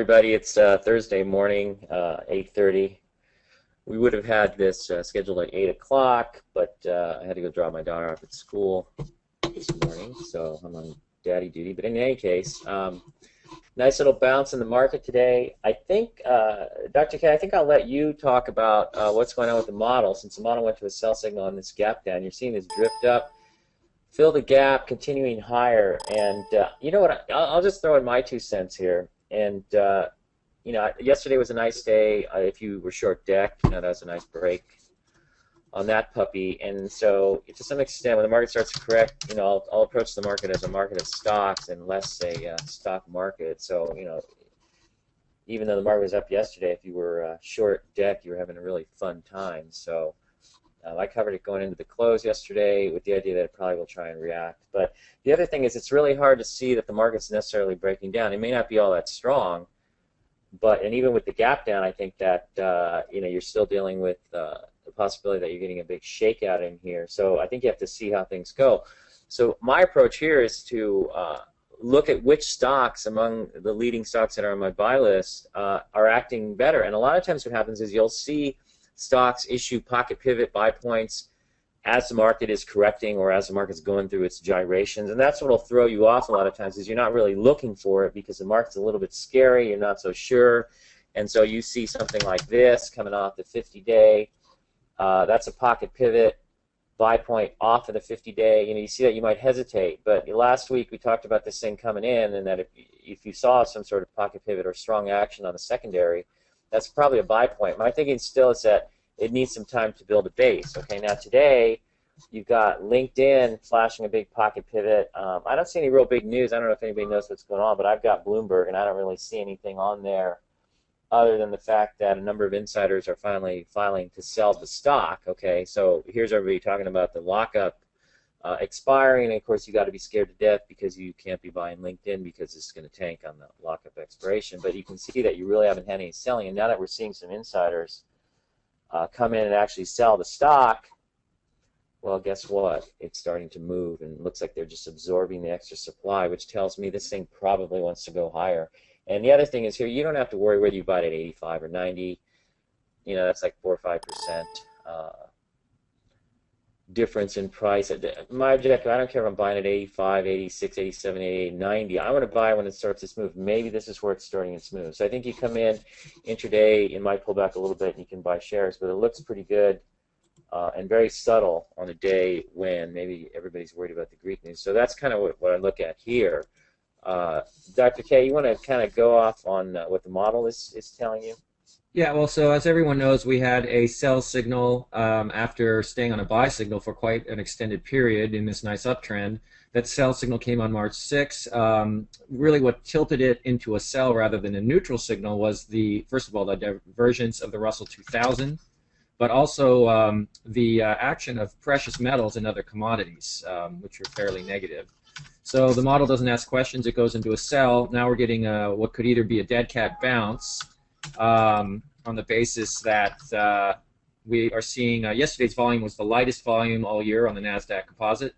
everybody. It's Thursday morning, 8:30. We would have had this scheduled at 8 o'clock, but I had to go drop my daughter off at school this morning, so I'm on daddy duty. But in any case, nice little bounce in the market today. I think, Dr. K, I think I'll let you talk about what's going on with the model. Since the model went to a sell signal on this gap down, you're seeing this drift up, fill the gap, continuing higher. And you know what? I'll just throw in my 2 cents here. And yesterday was a nice day. If you were short decked, that was a nice break on that puppy. And so, to some extent, when the market starts to correct, I'll approach the market as a market of stocks and less a stock market. So, even though the market was up yesterday, if you were short decked, you were having a really fun time. So, I covered it going into the close yesterday with the idea that it probably will try and react. But the other thing is it's really hard to see that the market's necessarily breaking down. It may not be all that strong, and even with the gap down, I think that you're still dealing with the possibility that you're getting a big shakeout in here. So I think you have to see how things go. So my approach here is to look at which stocks among the leading stocks that are on my buy list are acting better. And a lot of times what happens is you'll see stocks issue pocket pivot buy points as the market is correcting or as the market's going through its gyrations, and that's what will throw you off a lot of times is you're not really looking for it because the market's a little bit scary, you're not so sure, and so you see something like this coming off the 50-day. That's a pocket pivot buy point off of the 50-day. You see that you might hesitate, but last week we talked about this thing coming in, and that if you saw some sort of pocket pivot or strong action on the secondary, that's probably a buy point. My thinking still is that it needs some time to build a base. Okay, now today you've got LinkedIn flashing a big pocket pivot. I don't see any real big news. I don't know if anybody knows what's going on, but I've got Bloomberg, and I don't really see anything on there other than the fact that a number of insiders are finally filing to sell the stock. Okay, so here's everybody talking about the lockup expiring, and of course you got to be scared to death because you can't be buying LinkedIn because it's going to tank on the lockup expiration. But you can see that you really haven't had any selling, and now that we're seeing some insiders come in and actually sell the stock, well, guess what? It's starting to move, and it looks like they're just absorbing the extra supply, which tells me this thing probably wants to go higher. And the other thing is here, you don't have to worry whether you buy it at 85 or 90. That's like 4 or 5%. Difference in price. My objective, I don't care if I'm buying at 85, 86, 87, 88, 90. I want to buy when it starts to move. Maybe this is where it's starting its move. So I think you come in intraday, it might pull back a little bit and you can buy shares, but it looks pretty good and very subtle on a day when maybe everybody's worried about the Greek news. So that's kind of what I look at here. Dr. K, you want to kind of go off on what the model is telling you? Yeah, well, so as everyone knows, we had a sell signal after staying on a buy signal for quite an extended period in this nice uptrend. That sell signal came on March 6. Really what tilted it into a sell rather than a neutral signal was first of all, the divergence of the Russell 2000, but also the action of precious metals and other commodities, which were fairly negative. So the model doesn't ask questions, it goes into a sell. Now we're getting what could either be a dead cat bounce, on the basis that we are seeing yesterday's volume was the lightest volume all year on the NASDAQ composite,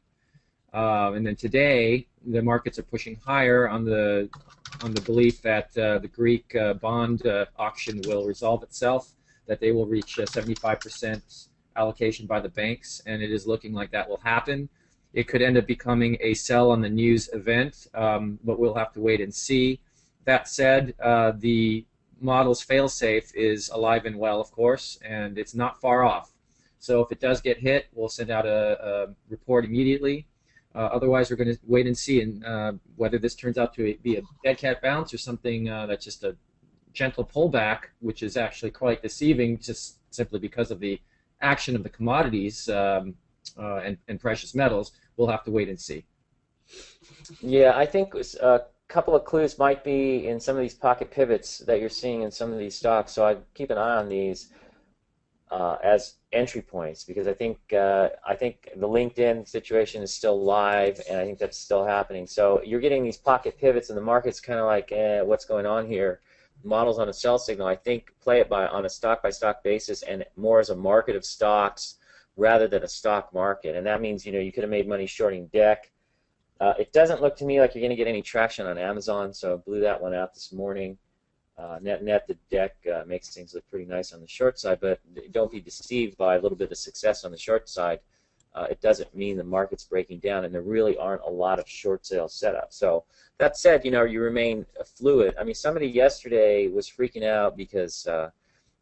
and then today the markets are pushing higher on the belief that the Greek bond auction will resolve itself, that they will reach 75% allocation by the banks, and it is looking like that will happen. It could end up becoming a sell on the news event, but we'll have to wait and see. That said, the model's failsafe is alive and well, of course, and it's not far off. So if it does get hit, we'll send out a report immediately. Otherwise, we're going to wait and see whether this turns out to be a dead cat bounce or something that's just a gentle pullback, which is actually quite deceiving just simply because of the action of the commodities and precious metals. We'll have to wait and see. Yeah, I think couple of clues might be in some of these pocket pivots that you're seeing in some of these stocks. So I'd keep an eye on these as entry points, because I think the LinkedIn situation is still live, and I think that's still happening. So you're getting these pocket pivots, and the market's kind of like, what's going on here? Models on a sell signal. I think play it on a stock-by-stock basis and more as a market of stocks rather than a stock market. And that means you could have made money shorting DEC. It doesn't look to me like you're going to get any traction on Amazon, so I blew that one out this morning. Net the deck makes things look pretty nice on the short side, but don't be deceived by a little bit of success on the short side. It doesn't mean the market's breaking down, and there really aren't a lot of short sale setups. So that said, you remain fluid. I mean, somebody yesterday was freaking out because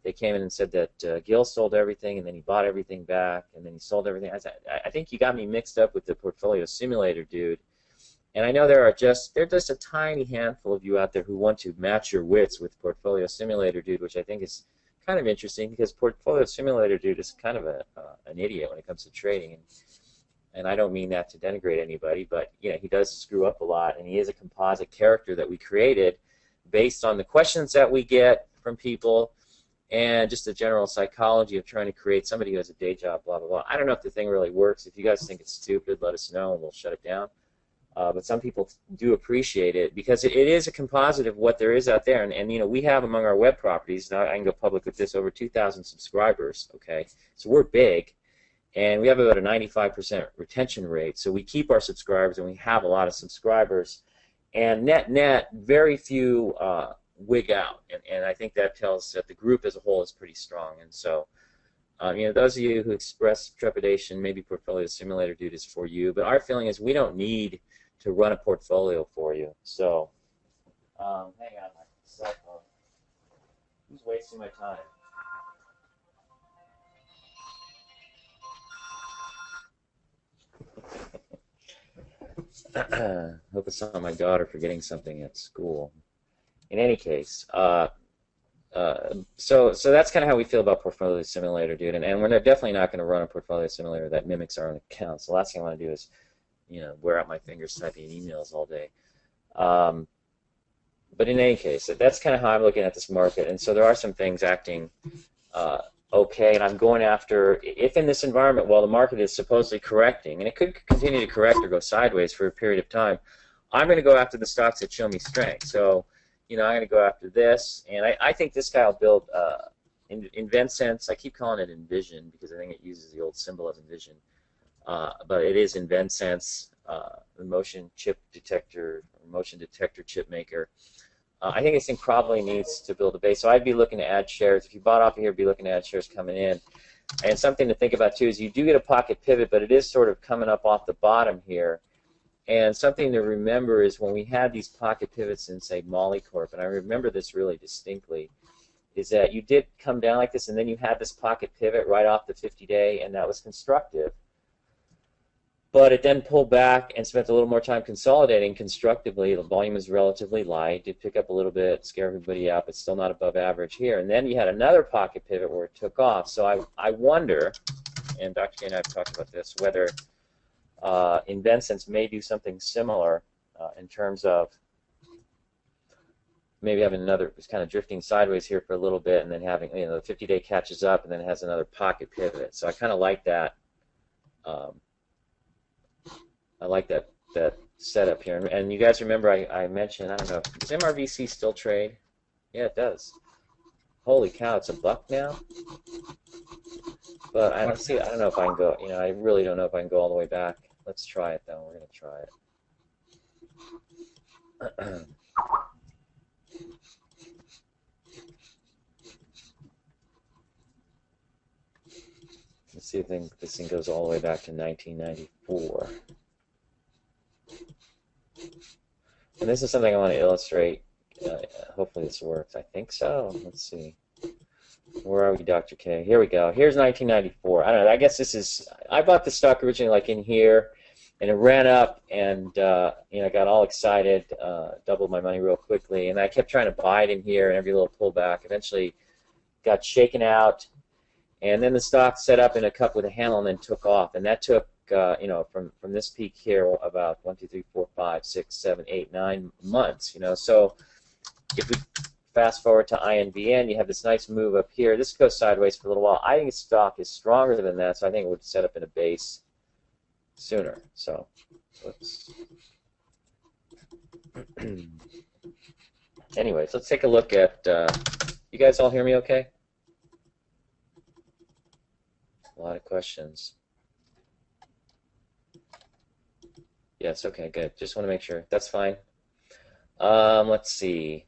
they came in and said that Gil sold everything, and then he bought everything back, and then he sold everything. I think you got me mixed up with the portfolio simulator dude. And I know there's just a tiny handful of you out there who want to match your wits with Portfolio Simulator Dude, which I think is kind of interesting because Portfolio Simulator Dude is kind of an idiot when it comes to trading. And I don't mean that to denigrate anybody, but he does screw up a lot, and he is a composite character that we created based on the questions that we get from people and just the general psychology of trying to create somebody who has a day job, blah, blah, blah. I don't know if the thing really works. If you guys think it's stupid, let us know, and we'll shut it down. But some people do appreciate it because it is a composite of what there is out there. And we have among our web properties, now I can go public with this, over 2,000 subscribers, okay? So we're big, and we have about a 95% retention rate. So we keep our subscribers, and we have a lot of subscribers. And net, very few wig out. And I think that tells that the group as a whole is pretty strong. And so, those of you who express trepidation, maybe Portfolio Simulator Dude is for you. But our feeling is we don't need to run a portfolio for you. So, hang on, my cell phone. Who's wasting my time? Hope it's not my daughter forgetting something at school. In any case, so that's kind of how we feel about Portfolio Simulator, dude. And we're definitely not going to run a Portfolio Simulator that mimics our own accounts. The last thing I want to do is wear out my fingers typing emails all day. But in any case, that's kind of how I'm looking at this market. And so there are some things acting okay, and I'm going after, if in this environment, while the market is supposedly correcting, and it could continue to correct or go sideways for a period of time, I'm going to go after the stocks that show me strength. So, I'm going to go after this, and I think this guy will build InventSense. I keep calling it Envision because I think it uses the old symbol of Envision. But it is InventSense, the motion detector chip maker. I think this thing probably needs to build a base. So I'd be looking to add shares. If you bought off of here, be looking to add shares coming in. And something to think about too is you do get a pocket pivot, but it is sort of coming up off the bottom here. And something to remember is when we had these pocket pivots in, say, Molycorp, and I remember this really distinctly, is that you did come down like this, and then you had this pocket pivot right off the 50-day, and that was constructive. But it then pulled back and spent a little more time consolidating constructively. The volume is relatively light. Did pick up a little bit, scare everybody out, but still not above average here. And then you had another pocket pivot where it took off. So I wonder, and Dr. K and I have talked about this, whether InventSense may do something similar in terms of maybe having another, it's kind of drifting sideways here for a little bit, and then having, the 50-day catches up, and then it has another pocket pivot. So I kind of like that. I like that setup here. And you guys remember I mentioned, I don't know, does MRVC still trade? Yeah, it does. Holy cow, it's $1 now? But I don't know if I can go, I really don't know if I can go all the way back. Let's try it, though. We're going to try it. Let's see if this thing goes all the way back to 1994. And this is something I want to illustrate. Hopefully this works. I think so. Let's see. Where are we, Dr. K? Here we go. Here's 1994. I don't know. I guess this is. I bought the stock originally like in here, and it ran up, and I got all excited, doubled my money real quickly, and I kept trying to buy it in here, and every little pullback eventually got shaken out, and then the stock set up in a cup with a handle and then took off, and that took from this peak here about 1, 2, 3, 4, 5, 6, 7, 8, 9 months. So if we fast forward to INVN, you have this nice move up here. This goes sideways for a little while. I think the stock is stronger than that, so I think it would set up in a base sooner. So, whoops. Anyways, let's take a look at. You guys all hear me okay? A lot of questions. Yes, okay, good. Just want to make sure. That's fine. Let's see.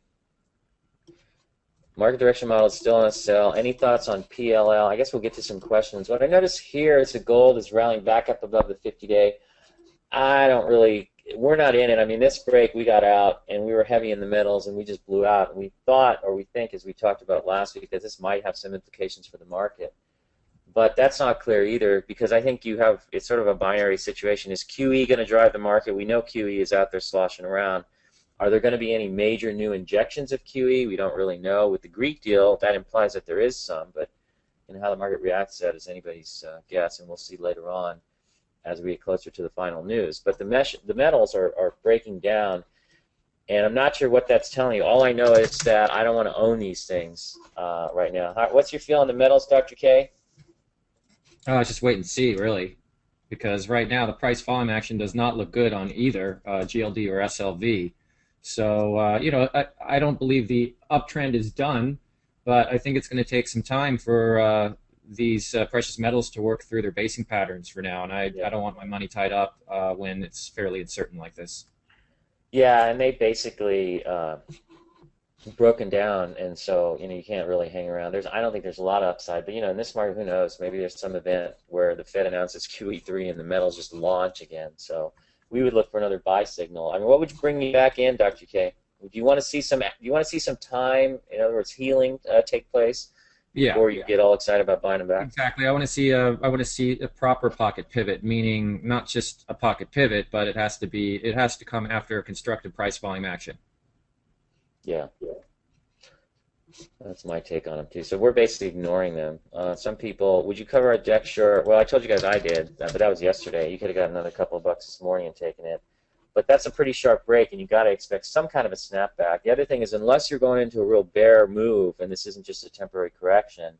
Market direction model is still on a sell. Any thoughts on PLL? I guess we'll get to some questions. What I notice here is the gold is rallying back up above the 50-day. I don't really, we're not in it. I mean, this break we got out and we were heavy in the metals and we just blew out. And we thought, or we think, as we talked about last week, that this might have some implications for the market. But that's not clear either, because I think you have, it's sort of a binary situation. Is QE going to drive the market? We know QE is out there sloshing around. Are there going to be any major new injections of QE? We don't really know. With the Greek deal, that implies that there is some, but how the market reacts to that is anybody's guess, and we'll see later on as we get closer to the final news. But the metals are breaking down, and I'm not sure what that's telling you. All I know is that I don't want to own these things right now. What's your feel on the metals, Dr. K? Just wait and see, really, because right now the price volume action does not look good on either GLD or SLV. So, I don't believe the uptrend is done, but I think it's going to take some time for these precious metals to work through their basing patterns for now, and I don't want my money tied up when it's fairly uncertain like this. Yeah, and they basically broken down, and so you can't really hang around. I don't think there's a lot of upside, but in this market, who knows? Maybe there's some event where the Fed announces QE3 and the metals just launch again. So we would look for another buy signal. I mean, what would you bring me back in, Dr. K? Do you want to see some? Do you want to see some time, in other words, healing take place before you get all excited about buying them back? Exactly. I want to see a proper pocket pivot, meaning not just a pocket pivot, but it has to come after a constructive price volume action. Yeah. That's my take on them, too. So we're basically ignoring them. Some people, would you cover a deck short? Well, I told you guys I did, but that was yesterday. You could have got another couple of bucks this morning and taken it. But that's a pretty sharp break, and you got to expect some kind of a snapback. The other thing is, unless you're going into a real bear move, and this isn't just a temporary correction,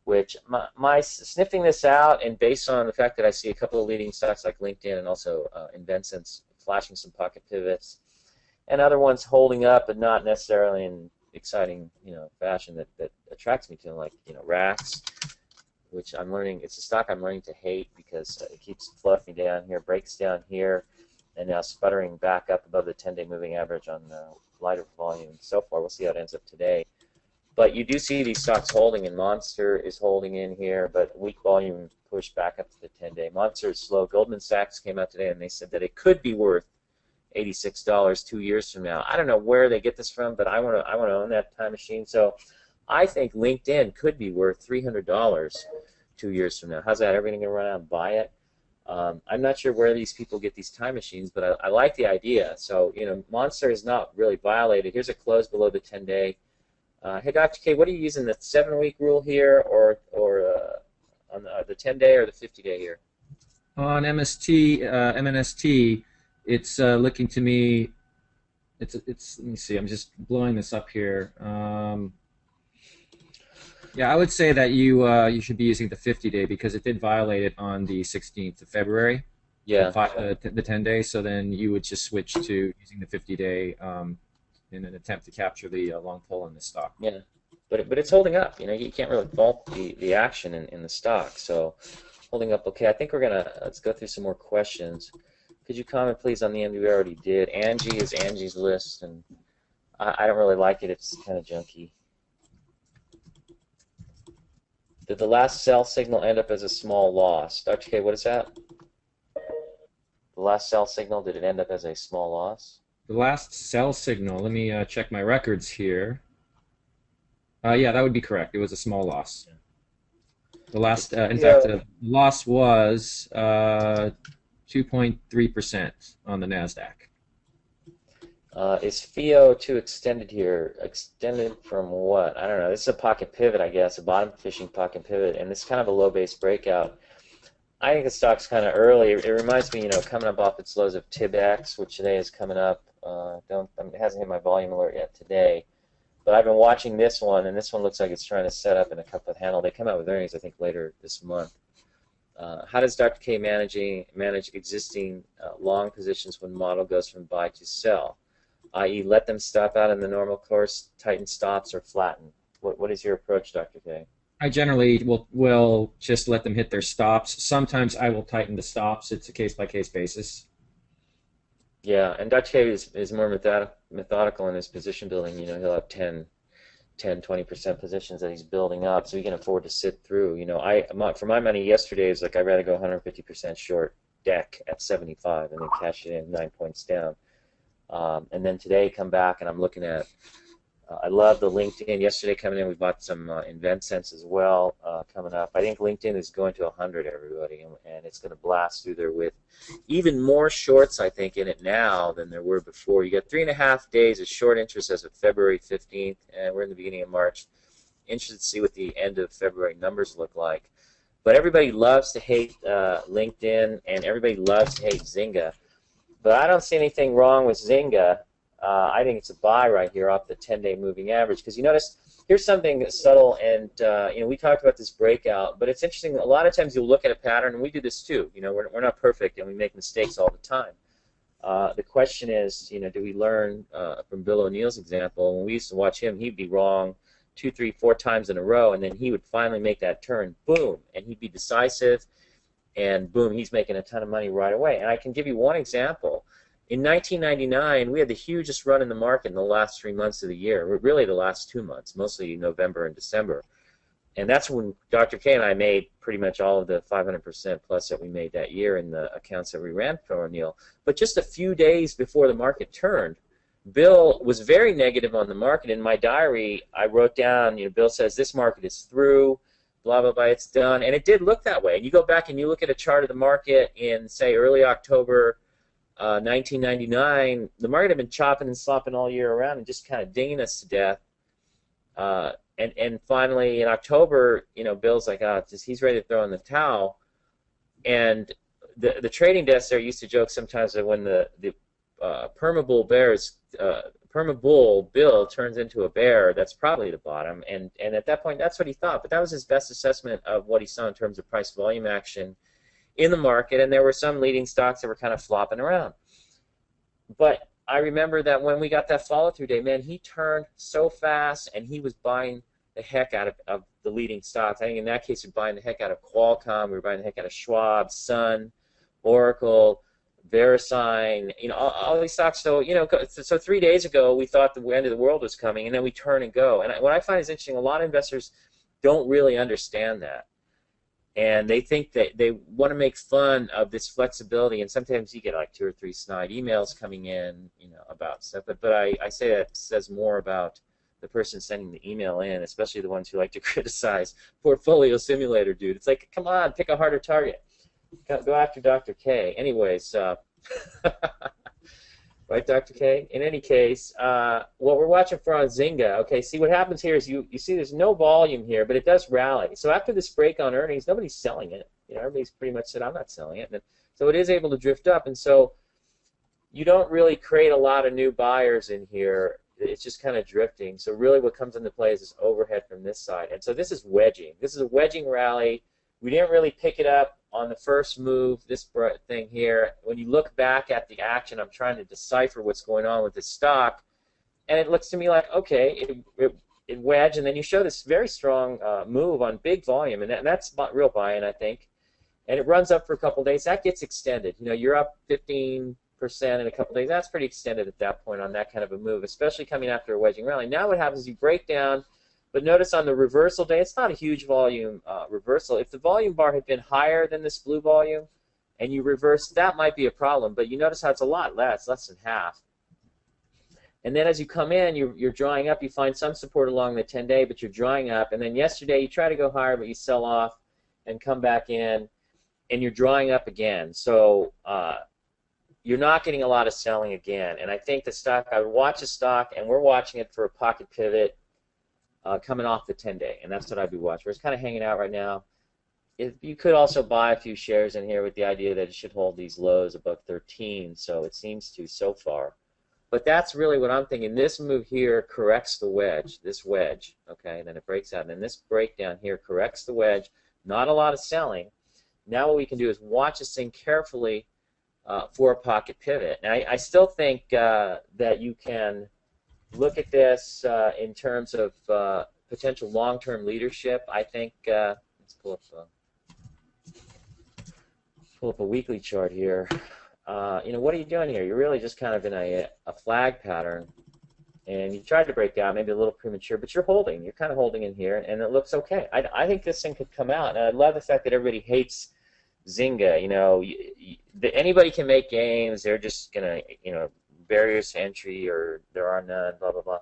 which my sniffing this out, and based on the fact that I see a couple of leading stocks like LinkedIn and also InventSense flashing some pocket pivots, and other ones holding up, but not necessarily in exciting, fashion that attracts me to them, like, Rax, which I'm learning, it's a stock I'm learning to hate because it keeps fluffing down here, breaks down here, and now sputtering back up above the 10-day moving average on lighter volume and so forth. We'll see how it ends up today. But you do see these stocks holding, and Monster is holding in here, but weak volume pushed back up to the 10-day. Monster is slow. Goldman Sachs came out today, and they said that it could be worth $86 2 years from now. I don't know where they get this from, but I want to own that time machine. So I think LinkedIn could be worth $300 2 years from now. How's that? Everybody going to run out and buy it? I'm not sure where these people get these time machines, but I like the idea. So, Monster is not really violated. Here's a close below the 10-day. Hey, Dr. K, what are you using, the 7-week rule here, or on the 10-day or the 50-day here? On MNST, it's looking to me. It's. Let me see. I'm just blowing this up here. Yeah, I would say that you should be using the 50-day because it did violate it on the 16th of February. Yeah. The 10-day. So then you would just switch to using the 50-day in an attempt to capture the long pull in the stock. Yeah, but it's holding up. You can't really fault the action in the stock. So holding up okay. I think let's go through some more questions. Could you comment, please, on the end we already did? Angie is Angie's List, and I don't really like it. It's kind of junky. Did the last sell signal end up as a small loss? Dr. K, what is that? The last sell signal, did it end up as a small loss? The last sell signal, let me check my records here. Yeah, that would be correct. It was a small loss. The last, in fact, the loss was 2.3% on the NASDAQ. Is FIO2 extended here? Extended from what? I don't know. This is a pocket pivot, I guess, a bottom fishing pocket pivot, and it's kind of a low base breakout. I think the stock's kind of early. It reminds me, coming up off its lows of TIBX, which today is coming up. It hasn't hit my volume alert yet today, but I've been watching this one, and this one looks like it's trying to set up in a cup of handle. They come out with earnings, I think, later this month. How does Dr. K manage existing long positions when model goes from buy to sell? I.e., let them stop out in the normal course, tighten stops, or flatten? What is your approach, Dr. K? I generally will just let them hit their stops. Sometimes I will tighten the stops. It's a case-by-case basis. Yeah, and Dr. K is more methodical in his position building. He'll have 10 10-20% positions that he's building up, so he can afford to sit through. For my money yesterday is like I'd rather go 150% short deck at 75 and then cash it in 9 points down. And then today come back and I'm looking at. I love the LinkedIn. Yesterday coming in, we bought some InventSense as well coming up. I think LinkedIn is going to 100, everybody, and it's going to blast through there with even more shorts, I think, in it now than there were before. You got 3.5 days of short interest as of February 15th, and we're in the beginning of March. Interested to see what the end of February numbers look like. But everybody loves to hate LinkedIn, and everybody loves to hate Zynga. But I don't see anything wrong with Zynga. I think it's a buy right here off the 10-day moving average, because you notice here's something that's subtle, and we talked about this breakout, but it's interesting. A lot of times you'll look at a pattern, and we do this too. We're not perfect, and we make mistakes all the time. The question is, do we learn from Bill O'Neill's example? When we used to watch him, he'd be wrong 2, 3, 4 times in a row, and then he would finally make that turn, boom, and he'd be decisive, and boom, he's making a ton of money right away. And I can give you one example. In 1999, we had the hugest run in the market in the last 3 months of the year, really the last 2 months, mostly November and December. And that's when Dr. K and I made pretty much all of the 500% plus that we made that year in the accounts that we ran for O'Neill. But just a few days before the market turned, Bill was very negative on the market. In my diary, I wrote down, Bill says, this market is through, blah, blah, blah, it's done. And it did look that way. And you go back and you look at a chart of the market in, say, early October 1999, the market had been chopping and slopping all year around and just kind of dinging us to death. And finally, in October, Bill's like, he's ready to throw in the towel. And the trading desk there used to joke sometimes that when the permabull Bill turns into a bear, that's probably the bottom. And at that point, that's what he thought. But that was his best assessment of what he saw in terms of price volume action in the market, and there were some leading stocks that were kind of flopping around. But I remember that when we got that follow-through day, man, he turned so fast, and he was buying the heck out of the leading stocks. I think in that case, we were buying the heck out of Qualcomm, we were buying the heck out of Schwab, Sun, Oracle, VeriSign, all these stocks. So, so 3 days ago, we thought the end of the world was coming, and then we turn and go. And what I find is interesting, a lot of investors don't really understand that. And they think that they want to make fun of this flexibility, and sometimes you get like 2 or 3 snide emails coming in, about stuff. But I say that says more about the person sending the email in, especially the ones who like to criticize Portfolio Simulator, dude. It's like, come on, pick a harder target. Go after Dr. K. Anyways, right, Dr. K? In any case, what we're watching for on Zynga, okay, see what happens here is you see there's no volume here, but it does rally. So after this break on earnings, nobody's selling it. Everybody's pretty much said, I'm not selling it. And so it is able to drift up. And so you don't really create a lot of new buyers in here. It's just kind of drifting. So really what comes into play is this overhead from this side. And so this is wedging. This is a wedging rally. We didn't really pick it up on the first move, this thing here. When you look back at the action, I'm trying to decipher what's going on with this stock, and it looks to me like, okay, it wedged, and then you show this very strong move on big volume, and that's real buying, I think. And it runs up for a couple days. That gets extended. You're up 15% in a couple days. That's pretty extended at that point on that kind of a move, especially coming after a wedging rally. Now what happens is you break down. But notice on the reversal day, it's not a huge volume reversal. If the volume bar had been higher than this blue volume and you reverse, that might be a problem. But you notice how it's a lot less than half. And then as you come in, you're drawing up. You find some support along the 10-day, but you're drawing up. And then yesterday, you try to go higher, but you sell off and come back in, and you're drawing up again. So you're not getting a lot of selling again. And I think the stock, I would watch the stock, and we're watching it for a pocket pivot. Coming off the 10-day, and that's what I'd be watching. It's kind of hanging out right now. You could also buy a few shares in here with the idea that it should hold these lows above 13, so it seems to so far. But that's really what I'm thinking. This move here corrects the wedge, this wedge, okay, and then it breaks out. And then this breakdown here corrects the wedge. Not a lot of selling. Now what we can do is watch this thing carefully for a pocket pivot. Now, I still think that you can look at this in terms of potential long-term leadership. I think, let's pull up a weekly chart here. What are you doing here? You're really just kind of in a flag pattern. and you tried to break down, maybe a little premature, but you're holding. You're kind of holding in here, and it looks okay. I think this thing could come out, and I love the fact that everybody hates Zynga. Anybody can make games. They're just gonna, barriers to entry, or there are none, blah blah blah.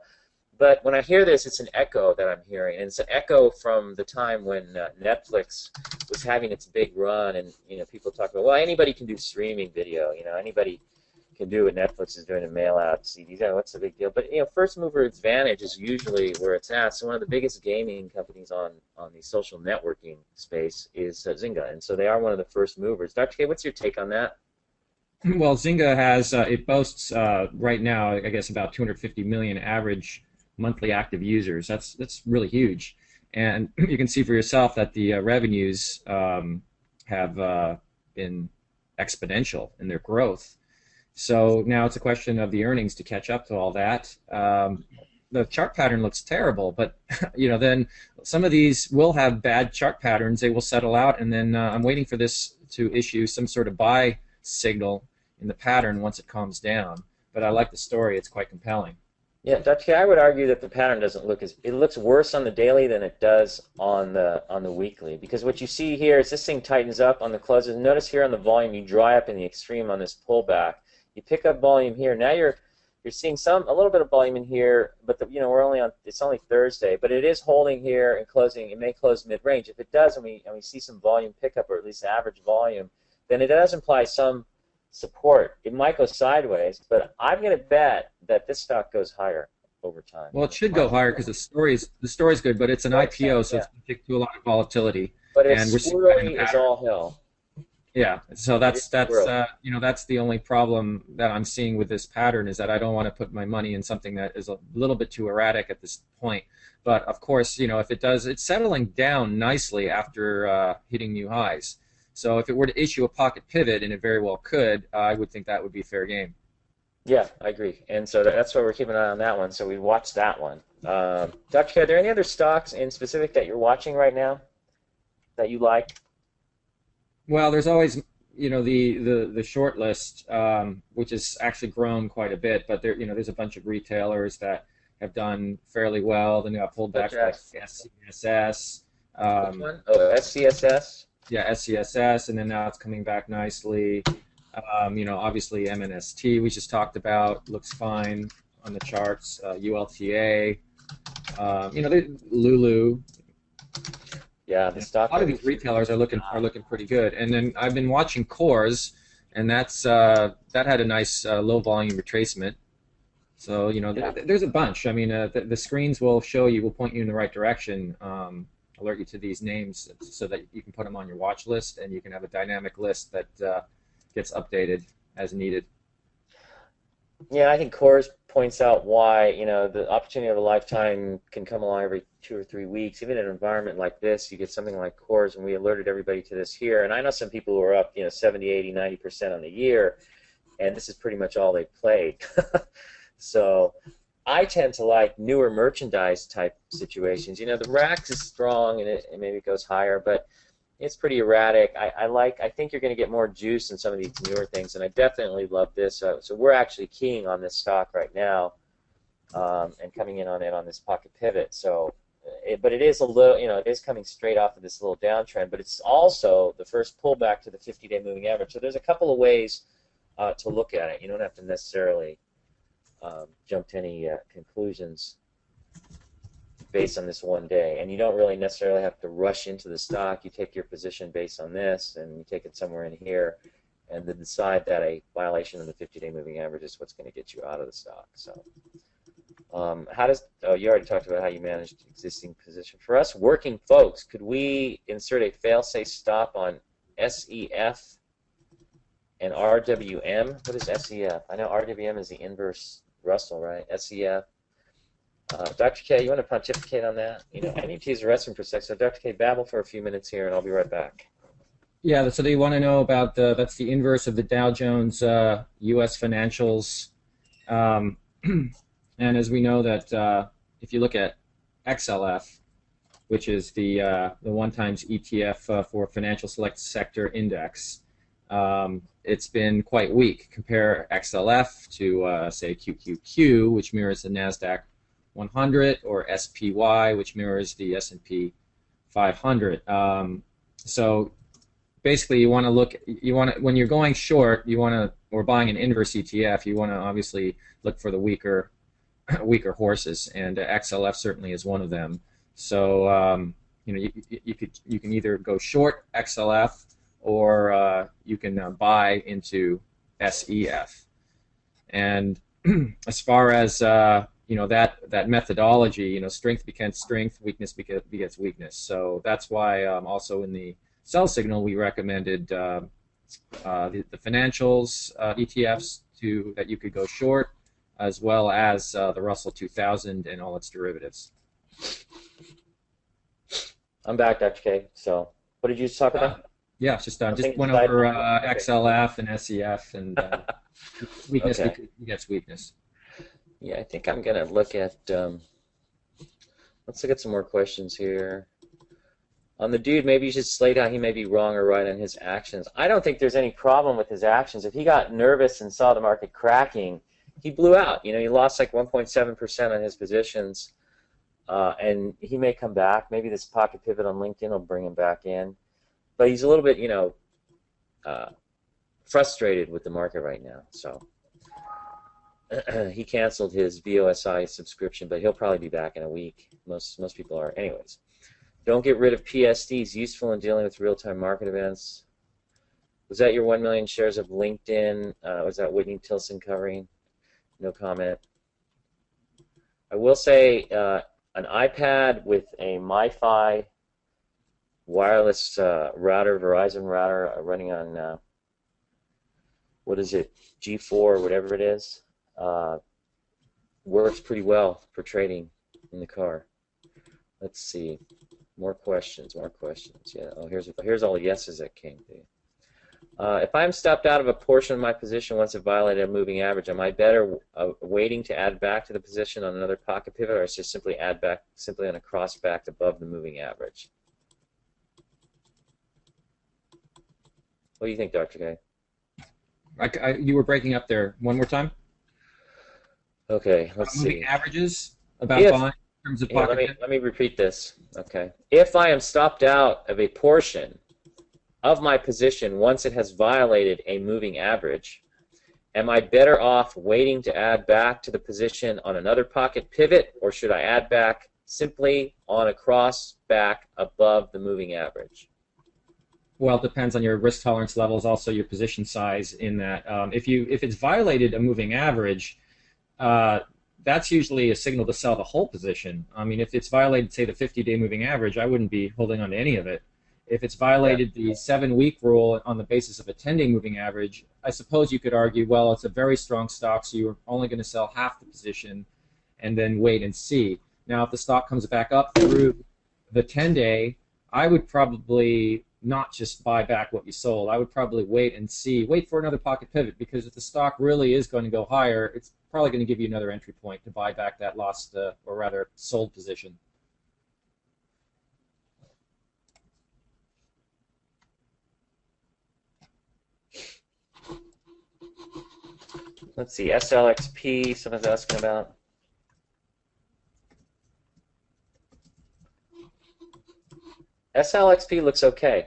But when I hear this, it's an echo that I'm hearing, and it's an echo from the time when Netflix was having its big run, and people talk about, well, anybody can do streaming video. Anybody can do what Netflix is doing to mail out CDs. What's the big deal? But first mover advantage is usually where it's at. So one of the biggest gaming companies on the social networking space is Zynga, and so they are one of the first movers. Dr. K, what's your take on that? Well, Zynga has it boasts right now, I guess, about 250 million average monthly active users. That's really huge, and you can see for yourself that the revenues have been exponential in their growth. So now it's a question of the earnings to catch up to all that. The chart pattern looks terrible, but then some of these will have bad chart patterns. They will settle out, and then I'm waiting for this to issue some sort of buy signal in the pattern once it calms down. But I like the story; it's quite compelling. Yeah, Dr. K, I would argue that the pattern doesn't look it looks worse on the daily than it does on the weekly, because what you see here is this thing tightens up on the closes. Notice here on the volume, you dry up in the extreme on this pullback. You pick up volume here. Now you're seeing a little bit of volume in here, but it's only Thursday, but it is holding here and closing. It may close mid-range. If it does, and we see some volume pickup, or at least average volume, then it does imply some support. It might go sideways, but I'm going to bet that this stock goes higher over time. Well, it should go higher because the story's good, but it's an IPO, so it's subject to a lot of volatility. But it's squirrely as all hell. Yeah, so that's the only problem that I'm seeing with this pattern, is that I don't want to put my money in something that is a little bit too erratic at this point. But of course, if it does, it's settling down nicely after hitting new highs. So if it were to issue a pocket pivot, and it very well could, I would think that would be fair game. Yeah, I agree. And so that's why we're keeping an eye on that one. So we watch that one. Dr. K, are there any other stocks in specific that you're watching right now that you like? Well, there's always, the short list, which has actually grown quite a bit. But there's a bunch of retailers that have done fairly well. Then you got pulled back like SCSS. Which one? Oh, SCSS. Yeah, SCSS, and then now it's coming back nicely. Obviously MNST we just talked about looks fine on the charts. ULTA, Lulu. Yeah, the stock. A lot of these retailers are looking pretty good. And then I've been watching Coors, and that had a nice low volume retracement. So there's a bunch. I mean, the screens will point you in the right direction. Alert you to these names so that you can put them on your watch list, and you can have a dynamic list that gets updated as needed. Yeah, I think Coors points out why the opportunity of a lifetime can come along every 2 or 3 weeks. Even in an environment like this, you get something like Coors, and we alerted everybody to this here. And I know some people who are up 70, 80, 90% on the year, and this is pretty much all they played. So I tend to like newer merchandise type situations. The Rax is strong, and maybe it goes higher, but it's pretty erratic. I think you're going to get more juice in some of these newer things, and I definitely love this. So we're actually keying on this stock right now, and coming in on it on this pocket pivot. So, but it is a little, it is coming straight off of this little downtrend, but it's also the first pullback to the 50-day moving average. So there's a couple of ways to look at it. You don't have to necessarily jump to any conclusions based on this one day, and you don't really necessarily have to rush into the stock. You take your position based on this, and you take it somewhere in here, and then decide that a violation of the 50-day moving average is what's going to get you out of the stock. So, you already talked about how you managed existing position. For us working folks, could we insert a fail-safe stop on SEF and RWM? What is SEF? I know RWM is the inverse Russell, right? SEF. Dr. K, you want to pontificate on that? I need to use the restroom for a sec. So Dr. K, babble for a few minutes here, and I'll be right back. Yeah, so they want to know about that's the inverse of the Dow Jones U.S. financials. And as we know that if you look at XLF, which is the 1x ETF for Financial Select Sector Index, it's been quite weak. Compare XLF to, say, QQQ, which mirrors the NASDAQ 100, or SPY, which mirrors the S&P 500. So basically, when you're going short, or buying an inverse ETF, you want to obviously look for the weaker horses, and XLF certainly is one of them. So you can either go short XLF, or you can buy into SEF. And as far as that methodology, strength begets strength, weakness begets weakness. So that's why also in the sell signal we recommended the financials ETFs that you could go short, as well as the Russell 2000 and all its derivatives. I'm back, Dr. K. So what did you talk about? Yeah, just went over XLF and SEF, and weakness begets weakness. Yeah, I think I'm going to look at, let's look at some more questions here. On the dude, maybe you should slate out he may be wrong or right on his actions. I don't think there's any problem with his actions. If he got nervous and saw the market cracking, he blew out. He lost like 1.7% on his positions, and he may come back. Maybe this pocket pivot on LinkedIn will bring him back in. But he's a little bit, frustrated with the market right now. So he canceled his VOSI subscription, but he'll probably be back in a week. Most people are. Anyways, don't get rid of PSDs. Useful in dealing with real-time market events. Was that your 1 million shares of LinkedIn? Was that Whitney Tilson covering? No comment. I will say an iPad with a MiFi wireless router, Verizon router, running on what is it, G4, whatever it is, works pretty well for trading in the car. Let's see, more questions. Yeah. Oh, here's all the yeses that came to you. If I'm stopped out of a portion of my position once it violated a moving average, am I better waiting to add back to the position on another pocket pivot, or just simply add back on a cross back above the moving average? What do you think, Dr. K? You were breaking up there. One more time. Okay, let's see. Moving averages about buying in terms of pocket. Let me repeat this. Okay. If I am stopped out of a portion of my position once it has violated a moving average, am I better off waiting to add back to the position on another pocket pivot, or should I add back simply on a cross back above the moving average? Well, it depends on your risk tolerance levels, also your position size in that. If it's violated a moving average, that's usually a signal to sell the whole position. I mean, if it's violated, say, the 50-day moving average, I wouldn't be holding on to any of it. If it's violated the 7-week rule on the basis of a 10-day moving average, I suppose you could argue, well, it's a very strong stock, so you're only going to sell half the position and then wait and see. Now, if the stock comes back up through the 10-day, I would probably not just buy back what you sold. I would probably wait and see, wait for another pocket pivot, because if the stock really is going to go higher, it's probably going to give you another entry point to buy back that lost, or rather sold position. Let's see, SLXP, someone's asking about. SLXP looks okay.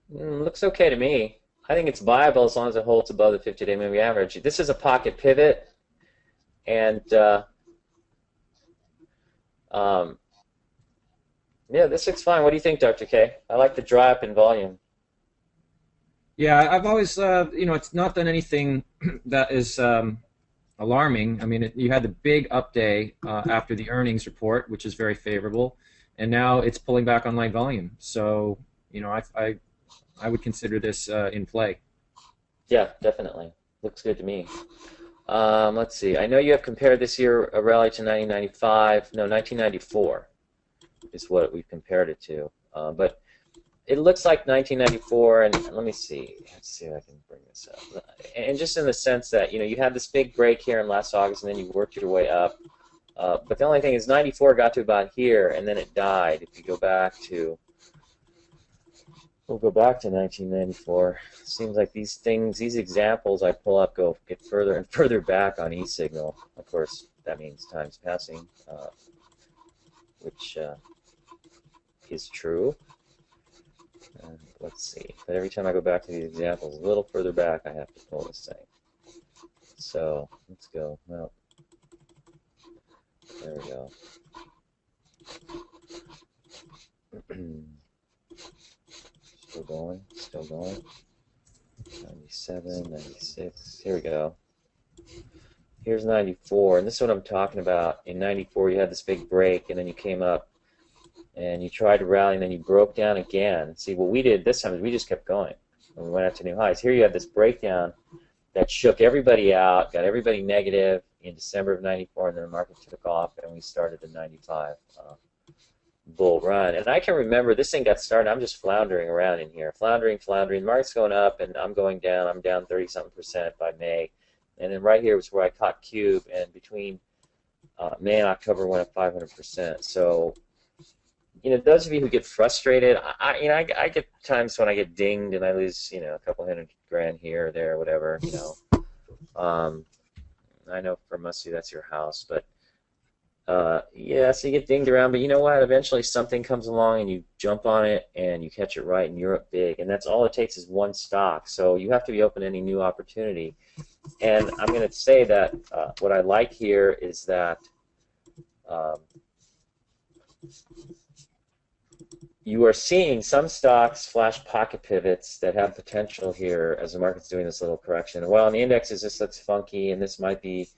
Looks okay to me. I think it's viable as long as it holds above the 50-day moving average. This is a pocket pivot, and yeah, this looks fine. What do you think, Dr. K? I like the dry up in volume. Yeah, I've always, it's not done anything that is alarming. I mean, you had the big up day after the earnings report, which is very favorable, and now it's pulling back on light volume. So, I would consider this in play. Yeah, definitely. Looks good to me. Let's see. I know you have compared this year a rally to 1995. No, 1994 is what we've compared it to. But it looks like 1994, and let me see. Let's see if I can bring this up. And just in the sense that, you had this big break here in last August, and then you worked your way up. But the only thing is 94 got to about here, and then it died. If you go back to, we'll go back to 1994. Seems like these things, these examples I pull up get further and further back on E-signal. Of course, that means time's passing, which is true. Let's see. But every time I go back to these examples, a little further back, I have to pull this thing. So let's go. Well, there we go. Still going. Still going. 97, 96. Here we go. Here's 94, and this is what I'm talking about. In 94, you had this big break, and then you came up, and you tried to rally, and then you broke down again. See, what we did this time is we just kept going, and we went out to new highs. Here you had this breakdown that shook everybody out, got everybody negative in December of 94, and then the market took off, and we started the 95 bull run. And I can remember this thing got started. I'm just floundering around in here, floundering. The market's going up, and I'm going down. I'm down 30-something% by May. And then right here was where I caught Cube, and between May and October went up 500%. So, you know, those of you who get frustrated, I get times when I get dinged and I lose, you know, a couple $100,000 here or there, whatever, you know. I know for most of you that's your house, but yeah, so you get dinged around, but you know what? Eventually something comes along and you jump on it and you catch it right and you're up big, and that's all it takes is one stock. So you have to be open to any new opportunity. And I'm going to say that what I like here is that you are seeing some stocks flash pocket pivots that have potential here as the market's doing this little correction. And while on the indexes this looks funky, and this might be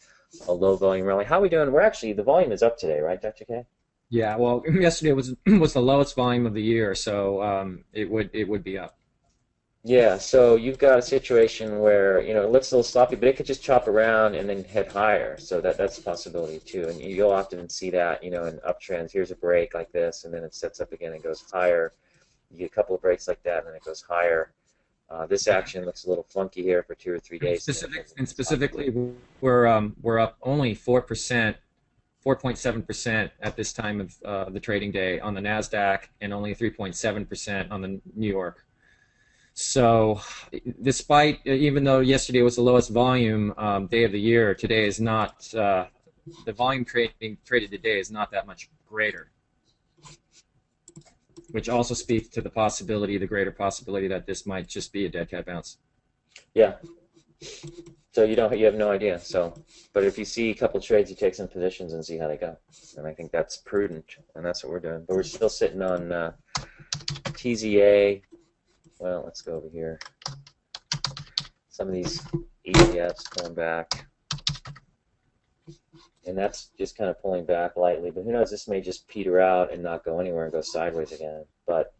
a low volume rally. How are we doing? We're actually, the volume is up today, right, Dr. K? Yeah, well, yesterday was the lowest volume of the year, so it would be up. Yeah, so you've got a situation where, you know, it looks a little sloppy, but it could just chop around and then head higher. So that's a possibility too. And you'll often see that, you know, in uptrends. Here's a break like this, and then it sets up again and goes higher. You get a couple of breaks like that, and then it goes higher. This action looks a little funky here for 2 or 3 days. Specifically, we're up only 4%, 4.7% at this time of the trading day on the Nasdaq, and only 3.7% on the New York. So, despite, even though yesterday was the lowest volume day of the year, today is not, the volume traded today is not that much greater, which also speaks to the possibility, the greater possibility that this might just be a dead cat bounce. Yeah. So you have no idea. So, but if you see a couple trades, you take some positions and see how they go. And I think that's prudent, and that's what we're doing. But we're still sitting on TZA. Well, let's go over here. Some of these ETFs going back. And that's just kind of pulling back lightly. But who knows, this may just peter out and not go anywhere and go sideways again. But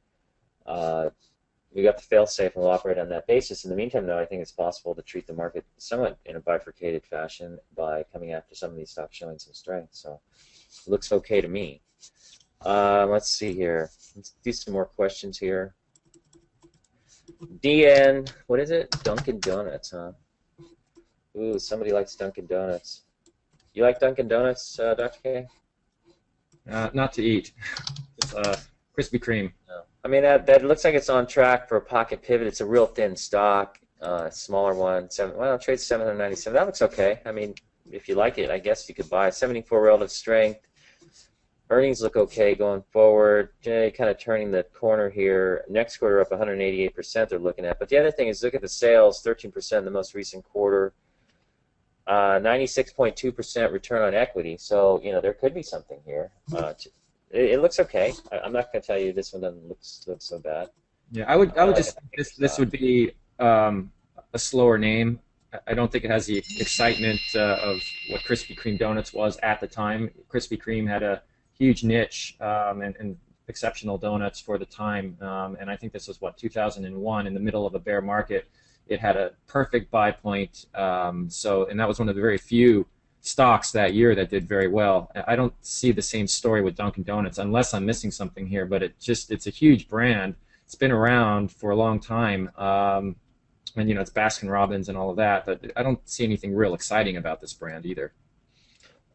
we got the fail-safe, and we'll operate on that basis. In the meantime, though, I think it's possible to treat the market somewhat in a bifurcated fashion by coming after some of these stocks showing some strength. So it looks okay to me. Let's see here. Let's do some more questions here. DN, what is it? Dunkin' Donuts, huh? Ooh, somebody likes Dunkin' Donuts. You like Dunkin' Donuts, Dr. K? Not to eat. Krispy Kreme. No. I mean, that looks like it's on track for a pocket pivot. It's a real thin stock, smaller one. Well, it trades 797. That looks okay. I mean, if you like it, I guess you could buy it. 74 relative strength. Earnings look okay going forward. Kind of turning the corner here. Next quarter up 188% they're looking at. But the other thing is look at the sales, 13% in the most recent quarter. 96.2% return on equity. So, you know, there could be something here. It looks okay. I'm not going to tell you this one doesn't look so bad. Yeah, I would just this would be a slower name. I don't think it has the excitement of what Krispy Kreme donuts was at the time. Krispy Kreme had a huge niche and exceptional donuts for the time, and I think this was 2001 in the middle of a bear market. It had a perfect buy point, and that was one of the very few stocks that year that did very well. I don't see the same story with Dunkin' Donuts unless I'm missing something here, but it's a huge brand. It's been around for a long time, and you know, it's Baskin Robbins and all of that, but I don't see anything real exciting about this brand either.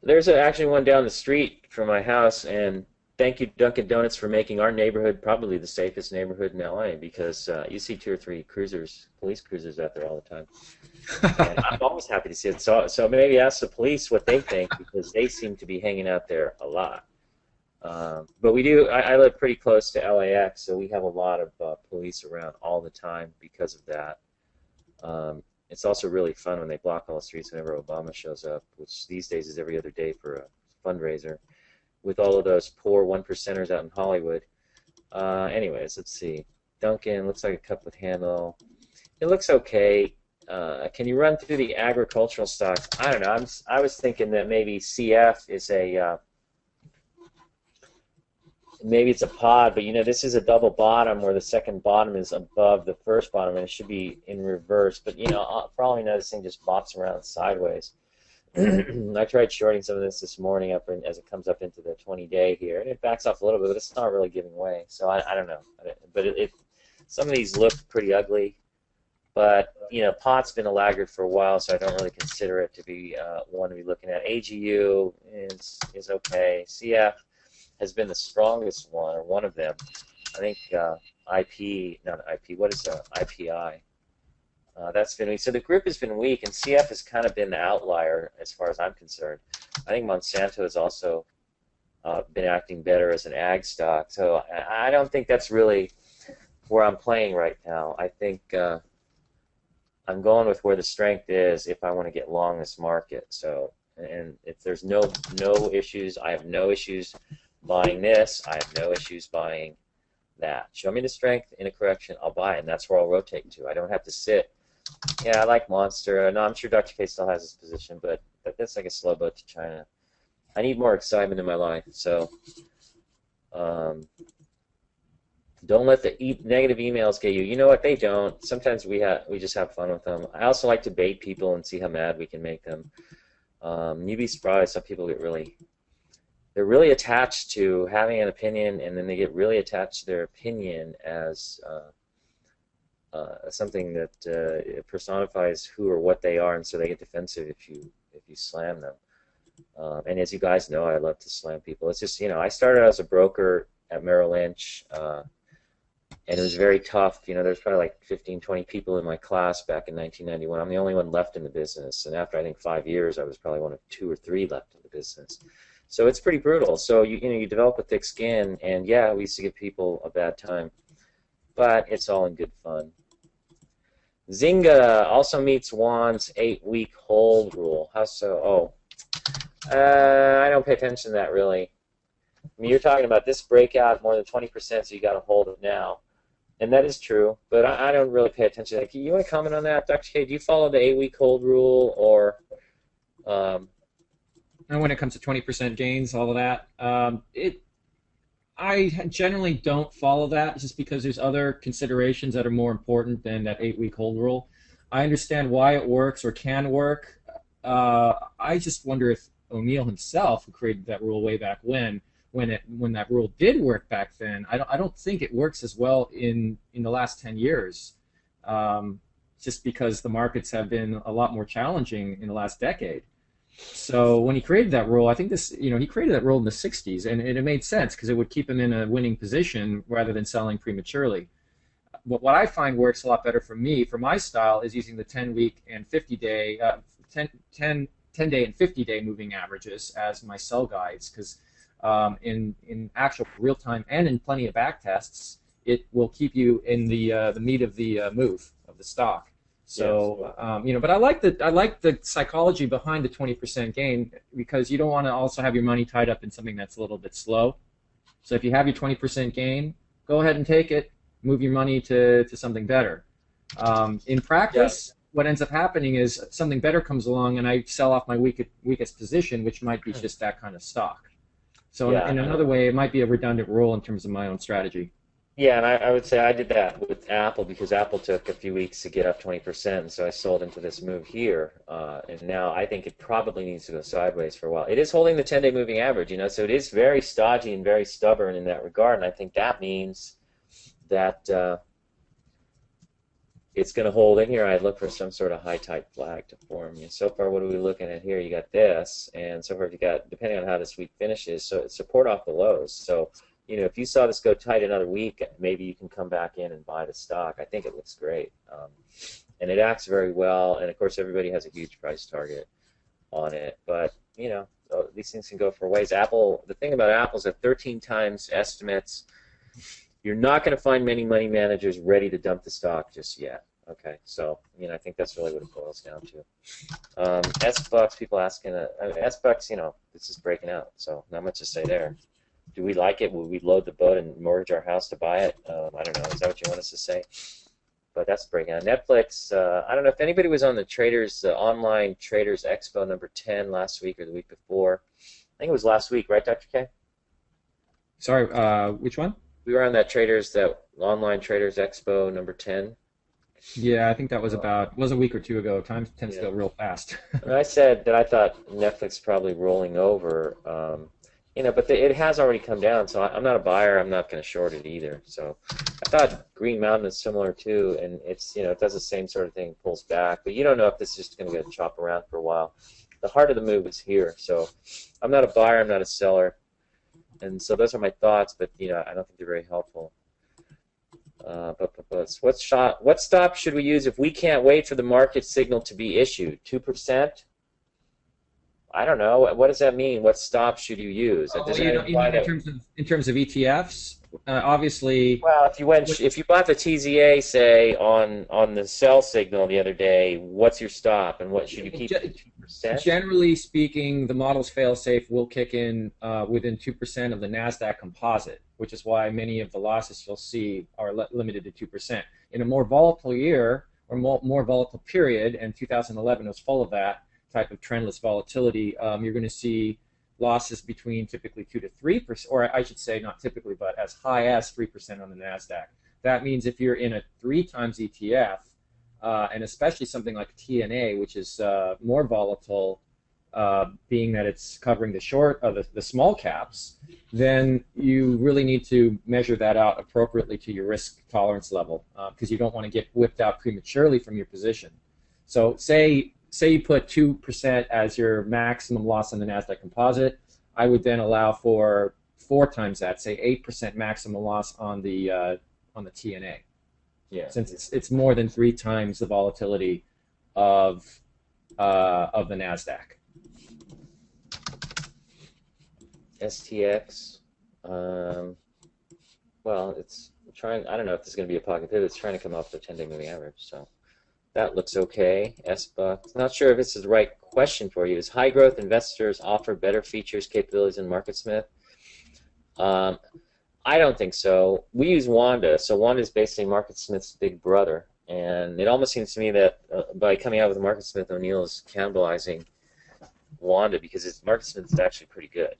There's actually one down the street from my house, and thank you, Dunkin' Donuts, for making our neighborhood probably the safest neighborhood in LA because you see two or three cruisers, police cruisers out there all the time. And I'm always happy to see it. So maybe ask the police what they think because they seem to be hanging out there a lot. But we do. I live pretty close to LAX, so we have a lot of police around all the time because of that. It's also really fun when they block all the streets whenever Obama shows up, which these days is every other day for a fundraiser, with all of those poor one percenters out in Hollywood. Anyways, let's see. Duncan looks like a cup with handle. It looks okay. Can you run through the agricultural stocks? I don't know. I was thinking that maybe CF is a maybe it's a pod, but this is a double bottom where the second bottom is above the first bottom, and it should be in reverse. But for all we know, this thing just bops around sideways. I tried shorting some of this morning as it comes up into the 20-day here, and it backs off a little bit, but it's not really giving way. So I don't know. But some of these look pretty ugly. But pot's been a laggard for a while, so I don't really consider it to be one to be looking at. AGU is okay. CF has been the strongest one, or one of them. I think what is IPI? That's been weak. So the group has been weak, and CF has kind of been the outlier as far as I'm concerned. I think Monsanto has also been acting better as an ag stock. So I don't think that's really where I'm playing right now. I think I'm going with where the strength is if I want to get long this market. So, and if there's no issues, I have no issues buying this. I have no issues buying that. Show me the strength in a correction, I'll buy it, and that's where I'll rotate to. I don't have to sit. Yeah, I like Monster. No, I'm sure Dr. K still has his position, but that's like a slow boat to China. I need more excitement in my life, so don't let the negative emails get you. You know what? They don't. Sometimes we just have fun with them. I also like to bait people and see how mad we can make them. You'd be surprised. Some people they're really attached to having an opinion, and then they get really attached to their opinion as something that personifies who or what they are, and so they get defensive if you slam them. And as you guys know, I love to slam people. It's just I started as a broker at Merrill Lynch, and it was very tough. There's probably like 15, 20 people in my class back in 1991. I'm the only one left in the business, and after I think 5 years, I was probably one of 2 or 3 left in the business. So it's pretty brutal. So you develop a thick skin, and yeah, we used to give people a bad time, but it's all in good fun. Zynga also meets Juan's 8-week hold rule. How so? I don't pay attention to that really. I mean, you're talking about this breakout more than 20%, so you got to hold it now, and that is true. But I don't really pay attention to that. You want to comment on that, Dr. K? Do you follow the 8-week hold rule, or? And when it comes to 20% gains, all of that, I generally don't follow that just because there's other considerations that are more important than that 8-week hold rule. I understand why it works or can work. I just wonder if O'Neill himself, who created that rule way back when that rule did work back then, I don't think it works as well in the last 10 years, just because the markets have been a lot more challenging in the last decade. So when he created that rule, I think he created that rule in the 60s, and it made sense because it would keep him in a winning position rather than selling prematurely. But what I find works a lot better for me, for my style, is using the 10-week and 50-day, 10-day and 50-day moving averages as my sell guides, because in actual real time and in plenty of back tests, it will keep you in the meat of the move of the stock. So but I like the psychology behind the 20% gain because you don't want to also have your money tied up in something that's a little bit slow. So if you have your 20% gain, go ahead and take it. Move your money to something better. In practice, what ends up happening is something better comes along and I sell off my weakest position, which might be just that kind of stock. So in another way, it might be a redundant rule in terms of my own strategy. Yeah, and I would say I did that with Apple because Apple took a few weeks to get up 20%, and so I sold into this move here. And now I think it probably needs to go sideways for a while. It is holding the 10-day moving average, so it is very stodgy and very stubborn in that regard, and I think that means that it's going to hold in here. I'd look for some sort of high tide flag to form. So far, what are we looking at here? You got this, and so far you got, depending on how this week finishes, so it's support off the lows. So, if you saw this go tight another week, maybe you can come back in and buy the stock. I think it looks great, and it acts very well. And of course, everybody has a huge price target on it, but these things can go for ways. Apple. The thing about Apple is that 13 times estimates. You're not going to find many money managers ready to dump the stock just yet. Okay, so I think that's really what it boils down to. S-Bucks, people asking, S-Bucks, this is breaking out, so not much to say there. Do we like it? Will we load the boat and mortgage our house to buy it? I don't know. Is that what you want us to say? But that's breaking out. Netflix, I don't know if anybody was on the online Traders Expo number 10 last week or the week before. I think it was last week, right, Dr. K? Sorry, which one? We were on that online Traders Expo number 10. Yeah, I think that was was a week or two ago. Time tends to go real fast. And I said that I thought Netflix probably rolling over, but it has already come down, so I'm not a buyer. I'm not going to short it either. So I thought Green Mountain is similar too, and it's it does the same sort of thing, pulls back, but you don't know if this is just going to get chop around for a while. The heart of the move is here, so I'm not a buyer. I'm not a seller. And so those are my thoughts, but I don't think they're very helpful. What stop should we use if we can't wait for the market signal to be issued? 2%? I don't know. What does that mean? What stop should you use? In terms of ETFs, obviously. Well, if you bought the TZA, say on the sell signal the other day, what's your stop, and what should you keep? 2%? Generally speaking, the model's fail-safe will kick in within 2% of the NASDAQ composite, which is why many of the losses you'll see are limited to 2%. In a more volatile year or more volatile period, and 2011 was full of that type of trendless volatility, you're going to see losses between typically 2 to 3%, or I should say not typically, but as high as 3% on the NASDAQ. That means if you're in a 3 times ETF, and especially something like TNA, which is more volatile, being that it's covering the small caps, then you really need to measure that out appropriately to your risk tolerance level, because you don't want to get whipped out prematurely from your position. So say you put 2% as your maximum loss on the NASDAQ composite, I would then allow for 4 times that, say 8% maximum loss on the TNA. Yeah. Since it's more than 3 times the volatility of the NASDAQ. STX, well, it's trying. I don't know if this is going to be a pocket pivot. It's trying to come off the 10-day moving average, so that looks okay. SBUC. Not sure if this is the right question for you. Is high growth investors offer better features, capabilities than MarketSmith? I don't think so. We use Wanda, so Wanda is basically MarketSmith's big brother, and it almost seems to me that by coming out with MarketSmith, O'Neill is cannibalizing Wanda because MarketSmith is actually pretty good.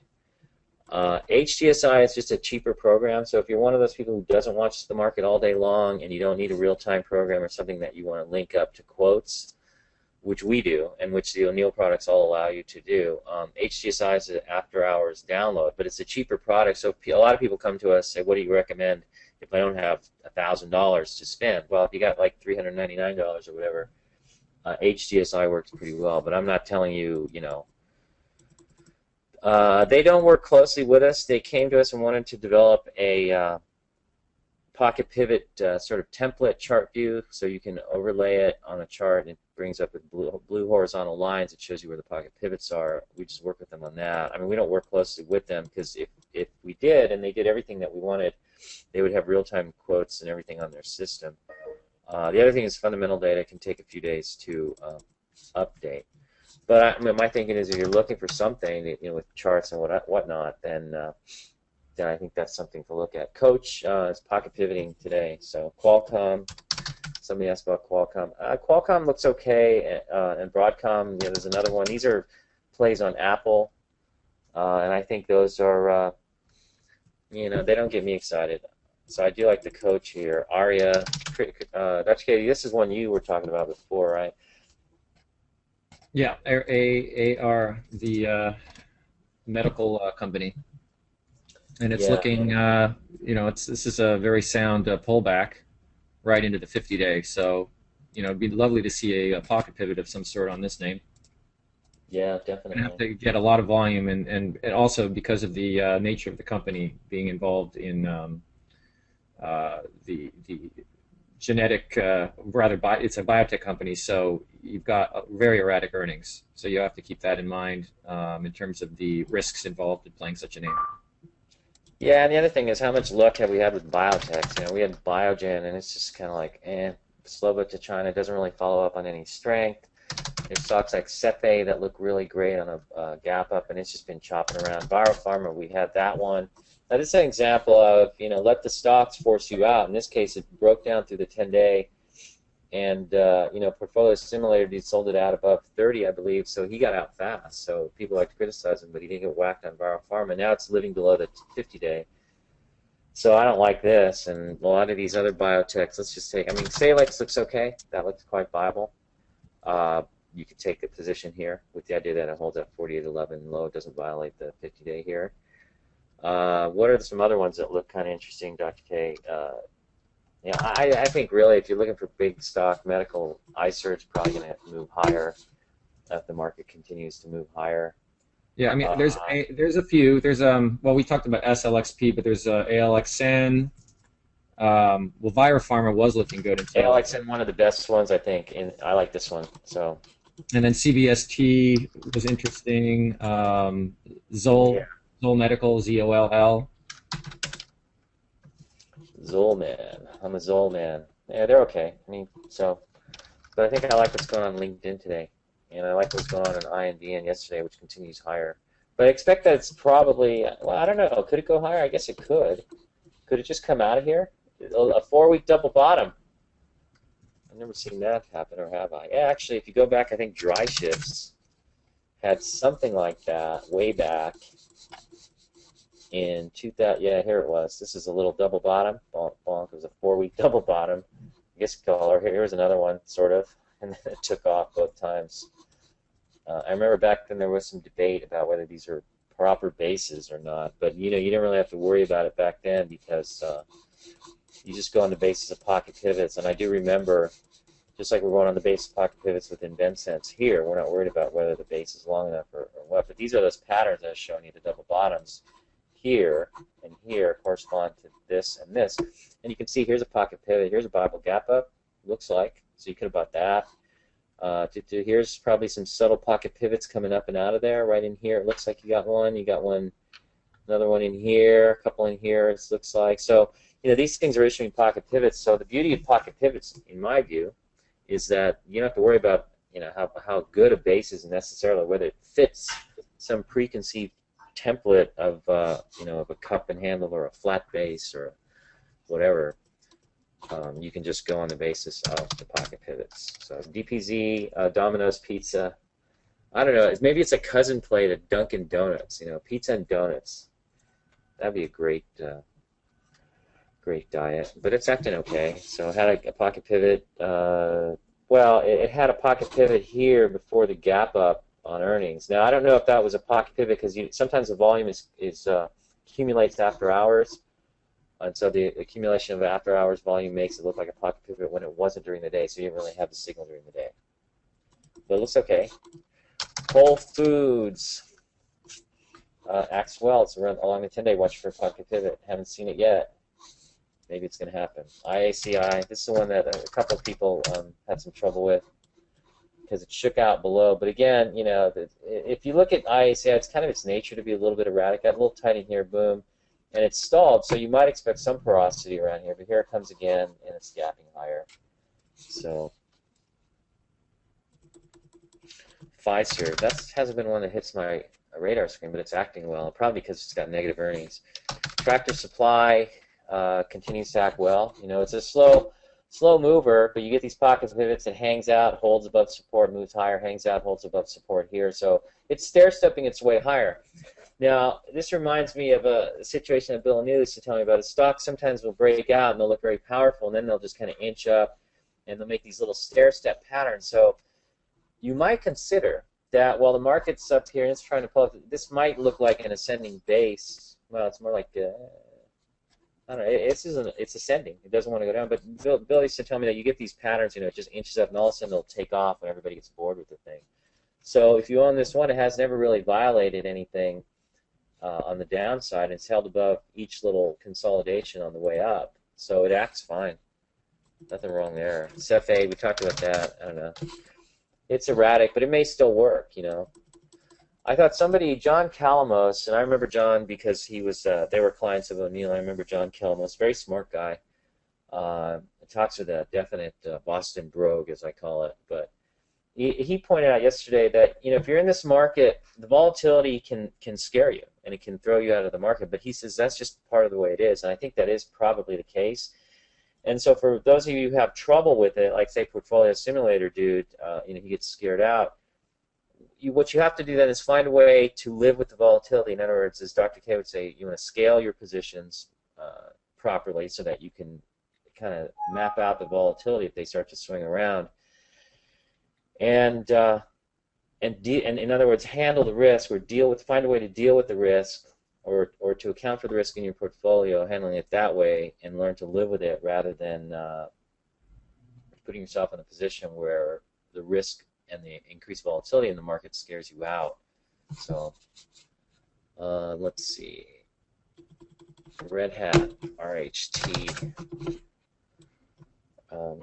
HDSI is just a cheaper program, so if you're one of those people who doesn't watch the market all day long and you don't need a real-time program or something that you want to link up to quotes, which we do, and which the O'Neill products all allow you to do, HDSI is an after-hours download, but it's a cheaper product, so a lot of people come to us and say, what do you recommend if I don't have $1,000 to spend? Well, if you got like $399 or whatever, HDSI works pretty well, but I'm not telling you, they don't work closely with us. They came to us and wanted to develop a pocket pivot sort of template chart view, so you can overlay it on a chart and it brings up with blue horizontal lines. It shows you where the pocket pivots are. We just work with them on that. I mean, we don't work closely with them because if we did and they did everything that we wanted, they would have real-time quotes and everything on their system. The other thing is fundamental data can take a few days to update. But my thinking is, if you're looking for something, with charts and whatnot, then I think that's something to look at. Coach is pocket pivoting today, so Qualcomm. Somebody asked about Qualcomm. Qualcomm looks okay, and Broadcom. There's another one. These are plays on Apple, and I think those are, they don't get me excited. So I do like the Coach here. Aria, Dr. Katie, this is one you were talking about before, right? Yeah, AR, the medical company, and it's looking, this is a very sound pullback right into the 50-day. So it'd be lovely to see a pocket pivot of some sort on this name. Yeah, You have definitely. to get a lot of volume, and also because of the nature of the company being involved in the genetic, it's a biotech company, so you've got very erratic earnings. So you have to keep that in mind in terms of the risks involved in playing such a name. Yeah, and the other thing is how much luck have we had with biotechs? We had Biogen, and it's just kind of like, slow but to China doesn't really follow up on any strength. There's stocks like Cepe that look really great on a gap up, and it's just been chopping around. Biopharma, we had that one. Now, this is an example of, let the stocks force you out. In this case, it broke down through the 10-day, and, Portfolio Simulator, he sold it out above 30, I believe, so he got out fast. So people like to criticize him, but he didn't get whacked on Biopharma. Now it's living below the 50-day. So I don't like this, and a lot of these other biotechs, let's just say, Salix looks okay. That looks quite viable. You could take a position here with the idea that it holds at 48.11 low. It doesn't violate the 50-day here. What are some other ones that look kind of interesting, Dr. K? I think really if you're looking for big stock, medical ICER probably going to have to move higher if the market continues to move higher. Yeah, there's a few. There's we talked about SLXP, but there's ALXN. Viropharma was looking good until ALXN, one of the best ones, I think, and I like this one. So. And then CBST was interesting. Zoll Medical, ZOLL. Zoll man, I'm a Zoll man. Yeah, they're okay. But I think I like what's going on LinkedIn today, and I like what's going on in INDN yesterday, which continues higher. But I expect that it's probably, I don't know. Could it go higher? I guess it could. Could it just come out of here? A 4-week double bottom. I've never seen that happen, or have I? Yeah, actually, if you go back, I think Dry Shifts had something like that way back in 2000. Yeah, here it was. This is a little double bottom. Bonk, bonk. It was a 4-week double bottom. I guess color. Here's another one, sort of, and then it took off both times. I remember back then there was some debate about whether these are proper bases or not, but you didn't really have to worry about it back then because you just go on the basis of pocket pivots. And I do remember, just like we're going on the basis of pocket pivots with InventSense here, we're not worried about whether the base is long enough or what. But these are those patterns I was showing you, the double bottoms here and here correspond to this and this. And you can see here's a pocket pivot, here's a Bible gap up, looks like. So you could have bought that. Here's probably some subtle pocket pivots coming up and out of there. Right in here, it looks like you got one, another one in here, a couple in here, it looks like. So, these things are issuing pocket pivots. So the beauty of pocket pivots, in my view, is that you don't have to worry about, how good a base is necessarily, whether it fits some preconceived template of, of a cup and handle or a flat base or whatever. You can just go on the basis of the pocket pivots. So DPZ, Domino's Pizza. I don't know. Maybe it's a cousin play to Dunkin' Donuts. Pizza and donuts. That'd be a great diet. But it's acting okay. So it had a pocket pivot. It had a pocket pivot here before the gap up on earnings. Now I don't know if that was a pocket pivot because sometimes the volume accumulates after hours. And so the accumulation of after-hours volume makes it look like a pocket pivot when it wasn't during the day, so you didn't really have the signal during the day. But it looks okay. Whole Foods acts well. It's along the 10-day. Watch for a pocket pivot. Haven't seen it yet. Maybe it's going to happen. IACI. This is the one that a couple of people had some trouble with because it shook out below. But again, if you look at IACI, it's kind of its nature to be a little bit erratic. Got a little tight in here. Boom. And it's stalled, so you might expect some porosity around here, but here it comes again, and it's gapping higher. So, Pfizer, that hasn't been one that hits my radar screen, but it's acting well, probably because it's got negative earnings. Tractor Supply continues to act well. It's a slow mover, but you get these pocket pivots, it hangs out, holds above support, moves higher, hangs out, holds above support here. So it's stair-stepping its way higher. Now, this reminds me of a situation that Bill New used to tell me about. A stock sometimes will break out and they'll look very powerful, and then they'll just kind of inch up, and they'll make these little stair-step patterns. So you might consider that while the market's up here and it's trying to pull up, this might look like an ascending base. Well, it's more like, I I don't know. It's ascending. It doesn't want to go down. But Bill used to tell me that you get these patterns, it just inches up, and all of a sudden it'll take off when everybody gets bored with the thing. So if you own this one, it has never really violated anything on the downside. It's held above each little consolidation on the way up. So it acts fine. Nothing wrong there. CFA, we talked about that. I don't know. It's erratic, but it may still work, I thought John Calamos, and I remember John because he was, they were clients of O'Neill. I remember John Calamos, very smart guy. Talks with a definite Boston brogue, as I call it. But he pointed out yesterday that, if you're in this market, the volatility can scare you, and it can throw you out of the market. But he says that's just part of the way it is, and I think that is probably the case. And so for those of you who have trouble with it, like, say, Portfolio Simulator dude, he gets scared out. What you have to do then is find a way to live with the volatility. In other words, as Dr. K would say, you want to scale your positions properly so that you can kind of map out the volatility if they start to swing around. And in other words, handle the risk or find a way to deal with the risk or to account for the risk in your portfolio, handling it that way, and learn to live with it rather than putting yourself in a position where the risk and the increased volatility in the market scares you out. So let's see. Red Hat, RHT.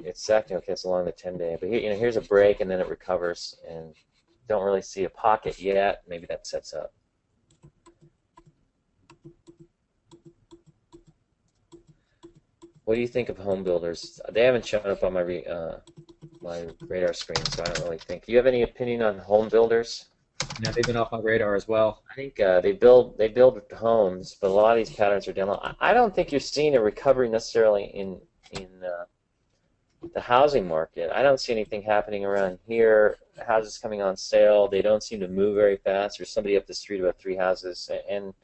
It's acting okay. It's along the 10-day, but here's a break, and then it recovers, and don't really see a pocket yet. Maybe that sets up. What do you think of home builders? They haven't shown up on my radar screen, so I don't really think. Do you have any opinion on home builders? Yeah, they've been off my radar as well. I think they build homes, but a lot of these patterns are down low. I don't think you're seeing a recovery necessarily in the housing market. I don't see anything happening around here. Houses coming on sale, they don't seem to move very fast. There's somebody up the street about 3 houses, and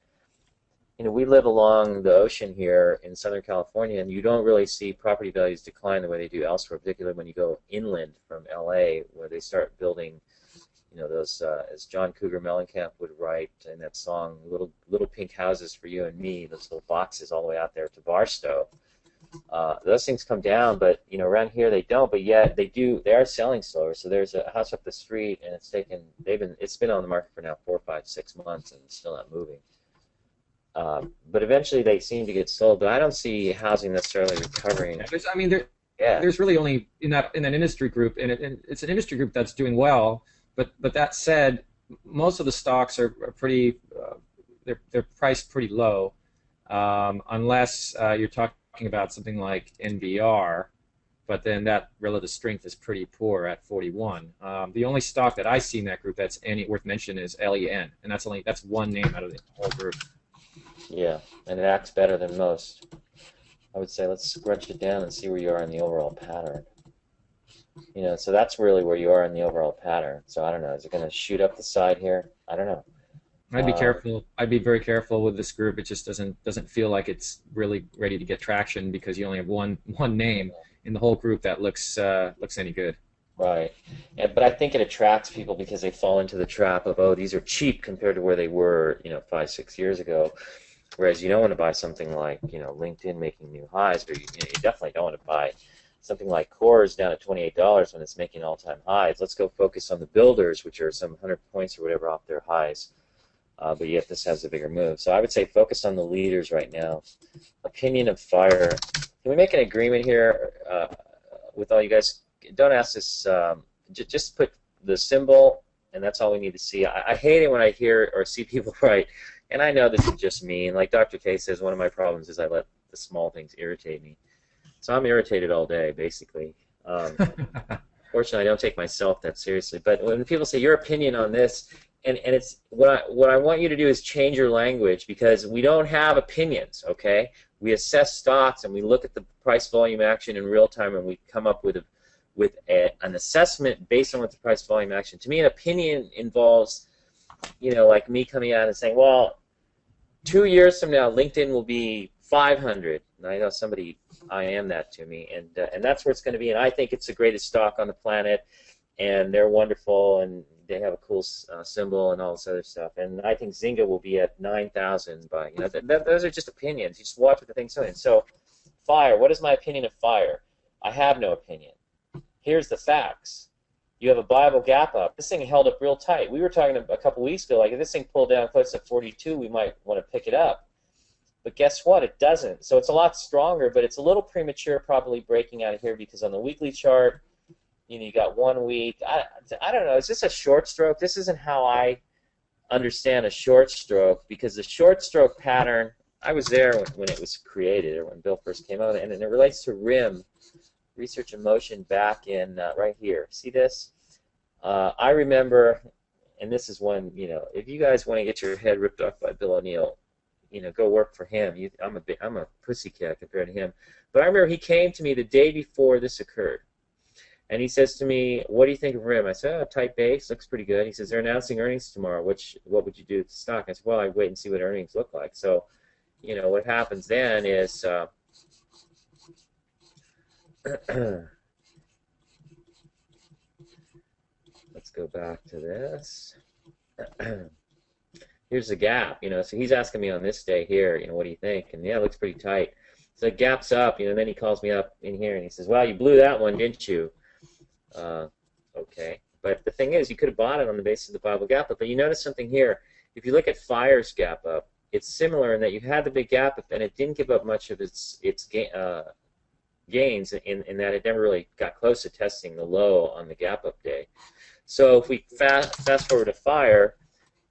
we live along the ocean here in Southern California, and you don't really see property values decline the way they do elsewhere, particularly when you go inland from LA, where they start building, those, as John Cougar Mellencamp would write in that song, little pink houses for you and me, those little boxes all the way out there to Barstow. Those things come down, but around here they don't. But yet they are selling slower. So there's a house up the street, and it's been on the market for now 4, 5, 6 months, and it's still not moving. But eventually they seem to get sold. But I don't see housing necessarily recovering. There's really only in that industry group, and it's an industry group that's doing well. But that said, most of the stocks are pretty they're priced pretty low, unless you're talking about something like NVR, but then that relative strength is pretty poor at 41. The only stock that I see in that group that's worth mentioning is LEN, and that's one name out of the whole group. Yeah, and it acts better than most. I would say let's scrunch it down and see where you are in the overall pattern. So that's really where you are in the overall pattern. So I don't know. Is it going to shoot up the side here? I don't know. I'd be careful. I'd be very careful with this group. It just doesn't feel like it's really ready to get traction because you only have one name in the whole group that looks any good. Right. But I think it attracts people because they fall into the trap of, oh, these are cheap compared to where they were 5, 6 years ago. Whereas you don't want to buy something like LinkedIn making new highs, or you definitely don't want to buy something like Coors down at $28 when it's making all-time highs. Let's go focus on the builders, which are some 100 points or whatever off their highs. But yet this has a bigger move. So I would say focus on the leaders right now. Opinion of fire. Can we make an agreement here with all you guys? Don't ask this. Just put the symbol, and that's all we need to see. I hate it when I hear or see people write, and I know this is just me. And like Dr. K says, one of my problems is I let the small things irritate me. So I'm irritated all day, basically. Fortunately, I don't take myself that seriously. But when people say your opinion on this, and it's what I want you to do is change your language, because we don't have opinions, okay? We assess stocks and we look at the price volume action in real time, and we come up with an assessment based on what the price volume action. To me, an opinion involves, like me coming out and saying, well, 2 years from now, LinkedIn will be 500. And I know somebody IM that to me, and that's where it's going to be. And I think it's the greatest stock on the planet, and they're wonderful, and they have a cool symbol and all this other stuff. And I think Zynga will be at 9,000 by, those are just opinions. You just watch what the thing's doing. So Fire, what is my opinion of Fire? I have no opinion. Here's the facts. You have a Bible gap up. This thing held up real tight. We were talking a couple weeks ago, like if this thing pulled down close to 42, we might want to pick it up. But guess what? It doesn't. So it's a lot stronger, but it's a little premature probably breaking out of here because on the weekly chart, you got 1 week. I don't know. Is this a short stroke? This isn't how I understand a short stroke because the short stroke pattern, I was there when it was created or when Bill first came out, and it relates to RIM, Research in Motion, back in right here. See this? I remember, and this is one, if you guys want to get your head ripped off by Bill O'Neill, go work for him. I'm a pussycat compared to him. But I remember he came to me the day before this occurred, and he says to me, "What do you think of RIM?" I said, "Oh, tight base, looks pretty good." He says, "They're announcing earnings tomorrow. What would you do to the stock?" I said, "Well, I'd wait and see what earnings look like." So, what happens then is. Let's go back to this. Here's the gap, so he's asking me on this day here, what do you think? And yeah, it looks pretty tight. So it gaps up, and then he calls me up in here and he says, "Well, you blew that one, didn't you?" Okay. But the thing is, you could have bought it on the basis of the Bible gap up. But you notice something here. If you look at Fire's gap up, it's similar in that you had the big gap up and it didn't give up much of its gains in that it never really got close to testing the low on the gap up day. So if we fast forward to Fire,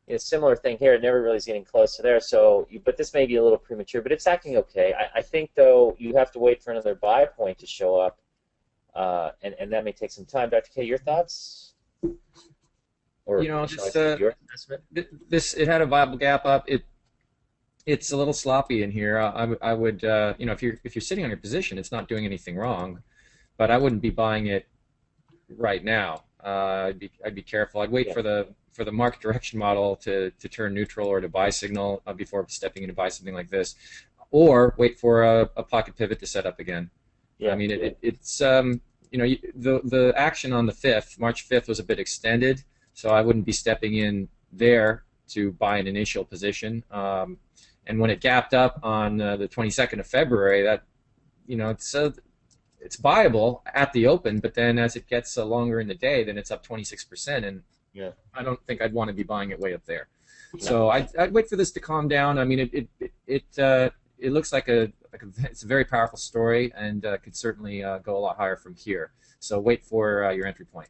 a similar thing here. It never really is getting close to there. So, but this may be a little premature, but it's acting okay. I think though you have to wait for another buy point to show up, and that may take some time. Dr. K, your thoughts? Or your assessment? It had a viable gap up. It's a little sloppy in here. I would, if you're sitting on your position, it's not doing anything wrong, but I wouldn't be buying it right now. I'd be careful. I'd wait for the market direction model to turn neutral or to buy signal before stepping in to buy something like this, or wait for a pocket pivot to set up again. Yeah. I mean, it's the action on the 5th, March 5th, was a bit extended, so I wouldn't be stepping in there to buy an initial position. And when it gapped up on the 22nd of February, that it's buyable at the open, but then as it gets longer in the day, then it's up 26%, and I don't think I'd want to be buying it way up there. No. So I'd wait for this to calm down. I mean, it looks like it's a very powerful story, and could certainly go a lot higher from here. So wait for your entry point.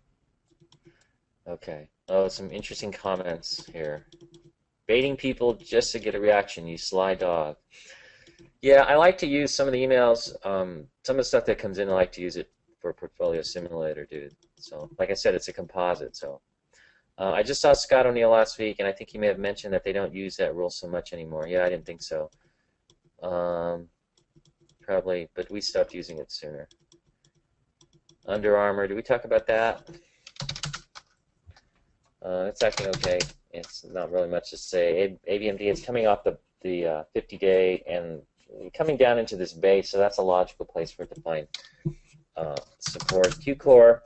Okay. Oh, some interesting comments here. Baiting people just to get a reaction, you sly dog. Yeah, I like to use some of the emails, some of the stuff that comes in, I like to use it for Portfolio Simulator, dude. So, like I said, it's a composite. So, I just saw Scott O'Neill last week, and I think he may have mentioned that they don't use that rule so much anymore. Yeah, I didn't think so. Probably, but we stopped using it sooner. Under Armour, did we talk about that? It's acting okay. It's not really much to say. ABMD is coming off the 50-day and coming down into this base, so that's a logical place for it to find support. QCore,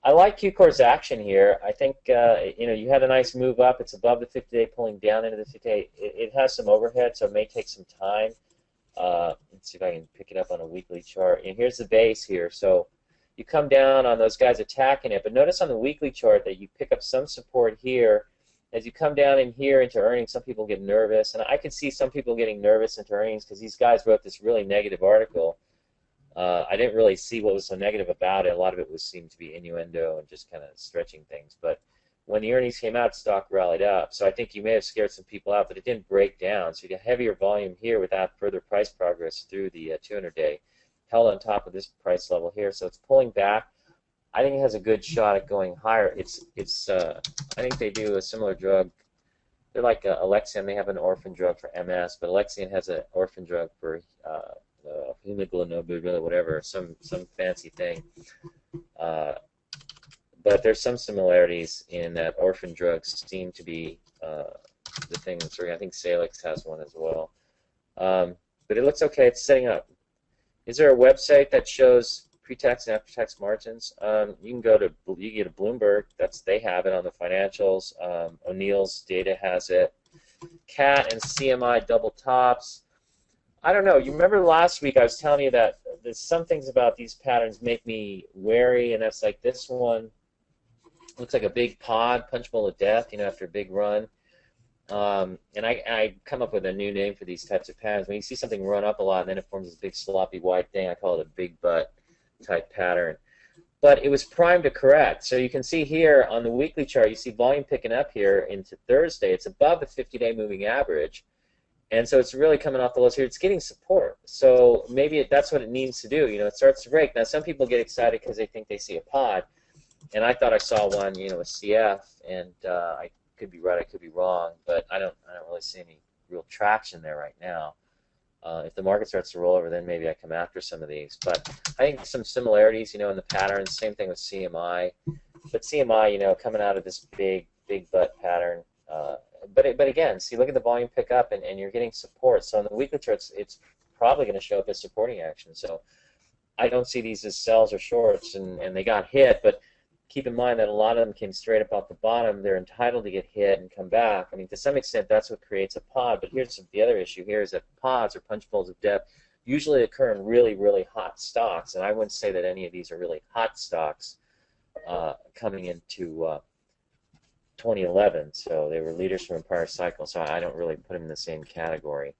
I like QCore's action here. I think you had a nice move up. It's above the 50-day, pulling down into the 50-day. It has some overhead, so it may take some time. Let's see if I can pick it up on a weekly chart. And here's the base here. So you come down on those guys attacking it, but notice on the weekly chart that you pick up some support here. As you come down in here into earnings, some people get nervous, and I could see some people getting nervous into earnings because these guys wrote this really negative article. I didn't really see what was so negative about it. A lot of it seemed to be innuendo and just kind of stretching things. But when the earnings came out, stock rallied up. So I think you may have scared some people out, but it didn't break down. So you get heavier volume here without further price progress through the 200-day. Held on top of this price level here, so it's pulling back. I think it has a good shot at going higher. I think they do a similar drug. They're like Alexion. They have an orphan drug for MS, but Alexion has an orphan drug for hemoglobin, whatever, some fancy thing. But there's some similarities in that orphan drugs seem to be the thing that's working. I think Salix has one as well. But it looks okay. It's setting up. Is there a website that shows pre-tax and after-tax margins. You can go to Bloomberg. They have it on the financials. O'Neill's data has it. CAT and CMI double tops. I don't know. You remember last week I was telling you that there's some things about these patterns make me wary, and that's like this one looks like a big pod, punch bowl of death, after a big run. And I come up with a new name for these types of patterns. When you see something run up a lot and then it forms this big sloppy wide thing, I call it a big butt type pattern. But it was primed to correct. So you can see here on the weekly chart, you see volume picking up here into Thursday. It's above the 50-day moving average. And so it's really coming off the lows here. It's getting support. So maybe that's what it needs to do. It starts to break. Now, some people get excited because they think they see a pod. And I thought I saw one, a CF, and I could be right, I could be wrong, but I don't really see any real traction there right now. If the market starts to roll over, then maybe I come after some of these. But I think some similarities, in the patterns. Same thing with CMI. But CMI, coming out of this big butt pattern. But again, see, look at the volume pick up, and you're getting support. So on the weekly charts, it's probably going to show up as supporting action. So I don't see these as sells or shorts, and they got hit, but keep in mind that a lot of them came straight up off the bottom. They're entitled to get hit and come back. I mean, to some extent, that's what creates a pod. But here's the other issue here is that pods, or punch bowls of death, usually occur in really, really hot stocks. And I wouldn't say that any of these are really hot stocks coming into 2011. So they were leaders from a prior cycle. So I don't really put them in the same category.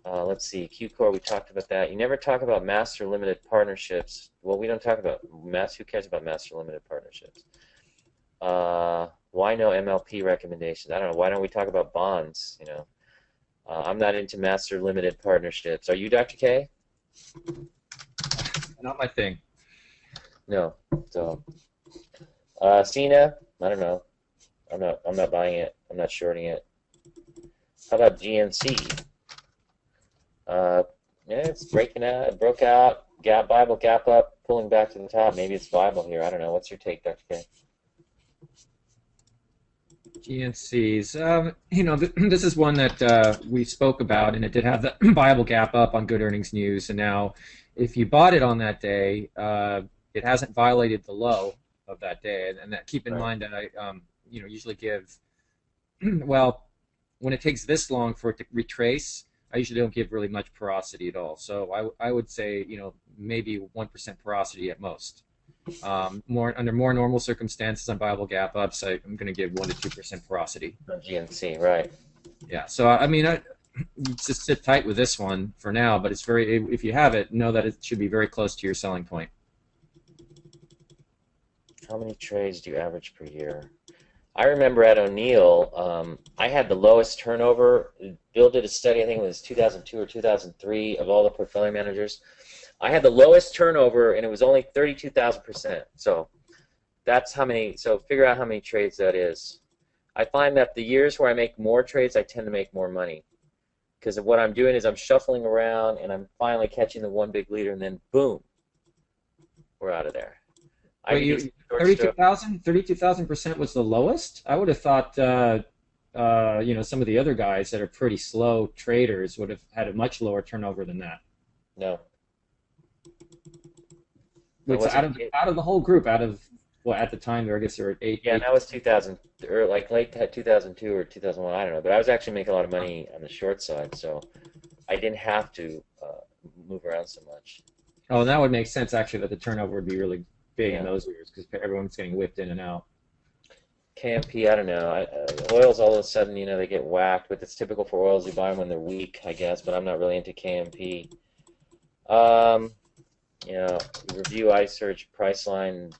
Let's see, Q-Core, we talked about that. You never talk about master limited partnerships. Well, we don't talk about who cares about master limited partnerships? Why no MLP recommendations? I don't know. Why don't we talk about bonds? I'm not into master limited partnerships. Are you, Dr. K? Not my thing. No. So, Cena, I don't know. I'm not buying it. I'm not shorting it. How about GNC? Yeah, it's breaking out. It broke out. Bible gap up, pulling back to the top. Maybe it's Bible here. I don't know. What's your take, Dr. K? GNCs. This is one that we spoke about, and it did have the Bible gap up on Good Earnings News. And now, if you bought it on that day, it hasn't violated the low of that day. And that, keep in mind that I, usually give, well, when it takes this long for it to retrace, I usually don't give really much porosity at all. So I would say, maybe 1% porosity at most. Under more normal circumstances on Bible gap ups, I'm going to give 1 to 2% porosity. On GNC, right? Yeah. So you just sit tight with this one for now. But if you have it, know that it should be very close to your selling point. How many trades do you average per year? I remember at O'Neill, I had the lowest turnover. Bill did a study, I think it was 2002 or 2003, of all the portfolio managers. I had the lowest turnover, and it was only 32,000%. So that's how many. So figure out how many trades that is. I find that the years where I make more trades, I tend to make more money, because what I'm doing is I'm shuffling around, and I'm finally catching the one big leader, and then boom, we're out of there. 32,000% was the lowest? I would have thought, some of the other guys that are pretty slow traders would have had a much lower turnover than that. No. Out of the whole group, at the time, I guess there were 8. Yeah, that was 2000, or like late 2002 or 2001, I don't know. But I was actually making a lot of money on the short side, so I didn't have to move around so much. Oh, and that would make sense, actually, that the turnover would be really big in those years because everyone's getting whipped in and out. KMP, I don't know. Oils all of a sudden, they get whacked, but it's typical for oils. You buy them when they're weak, I guess, but I'm not really into KMP. Review iSurge, Priceline.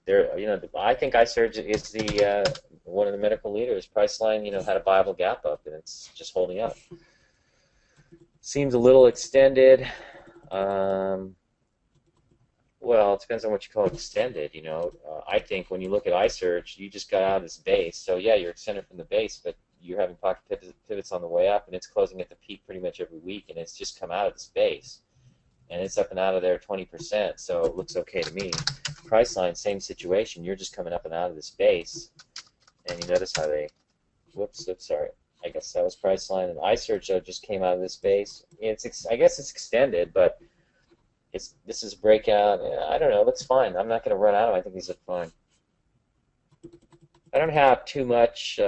I think iSurge is the one of the medical leaders. Priceline, had a Bible gap up, and it's just holding up. Seems a little extended. Well, it depends on what you call extended, I think when you look at iSurge, you just got out of this base. So, yeah, you're extended from the base, but you're having pocket pivots on the way up, and it's closing at the peak pretty much every week, and it's just come out of this base. And it's up and out of there 20%, so it looks okay to me. Priceline, same situation. You're just coming up and out of this base, and you notice how they sorry. I guess that was Priceline. And iSurge just came out of this base. I guess it's extended, but this is a breakout. I don't know. It looks fine. I'm not going to run out of them. I think these look fine. I don't have too much.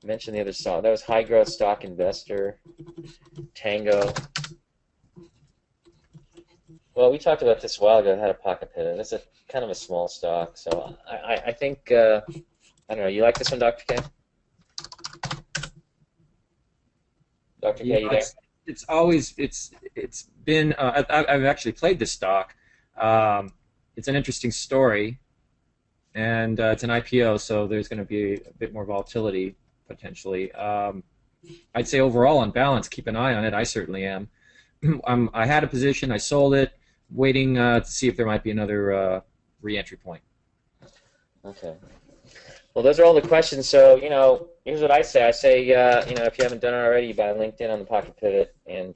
Mention the other stock. That was High Growth Stock Investor, Tango. Well, we talked about this a while ago. I had a pocket pivot. It's a kind of a small stock, so I think I don't know. You like this one, Dr. K? Dr. K, you there? It's always it's been I've actually played this stock. It's an interesting story, and it's an IPO, so there's going to be a bit more volatility potentially. I'd say overall, on balance, keep an eye on it. I certainly am. I had a position, I sold it, waiting to see if there might be another re-entry point. Okay. Well, those are all the questions. So, here's what I say. I say, if you haven't done it already, you buy LinkedIn on the Pocket Pivot, and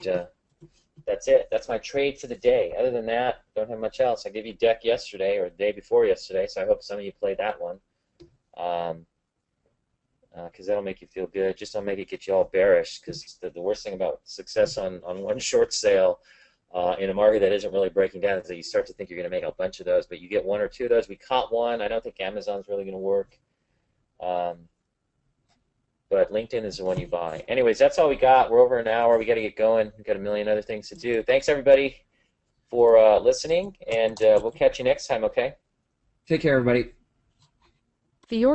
that's it. That's my trade for the day. Other than that, don't have much else. I gave you deck yesterday or the day before yesterday, so I hope some of you played that one. Because that'll make you feel good. Just don't make it get you all bearish, because the worst thing about success on one short sale in a market that isn't really breaking down is that you start to think you're going to make a bunch of those, but you get one or two of those. We caught one. I don't think Amazon's really going to work. But LinkedIn is the one you buy. Anyways, that's all we got. We're over an hour. We got to get going. We've got a million other things to do. Thanks, everybody, for listening, and we'll catch you next time, okay? Take care, everybody. The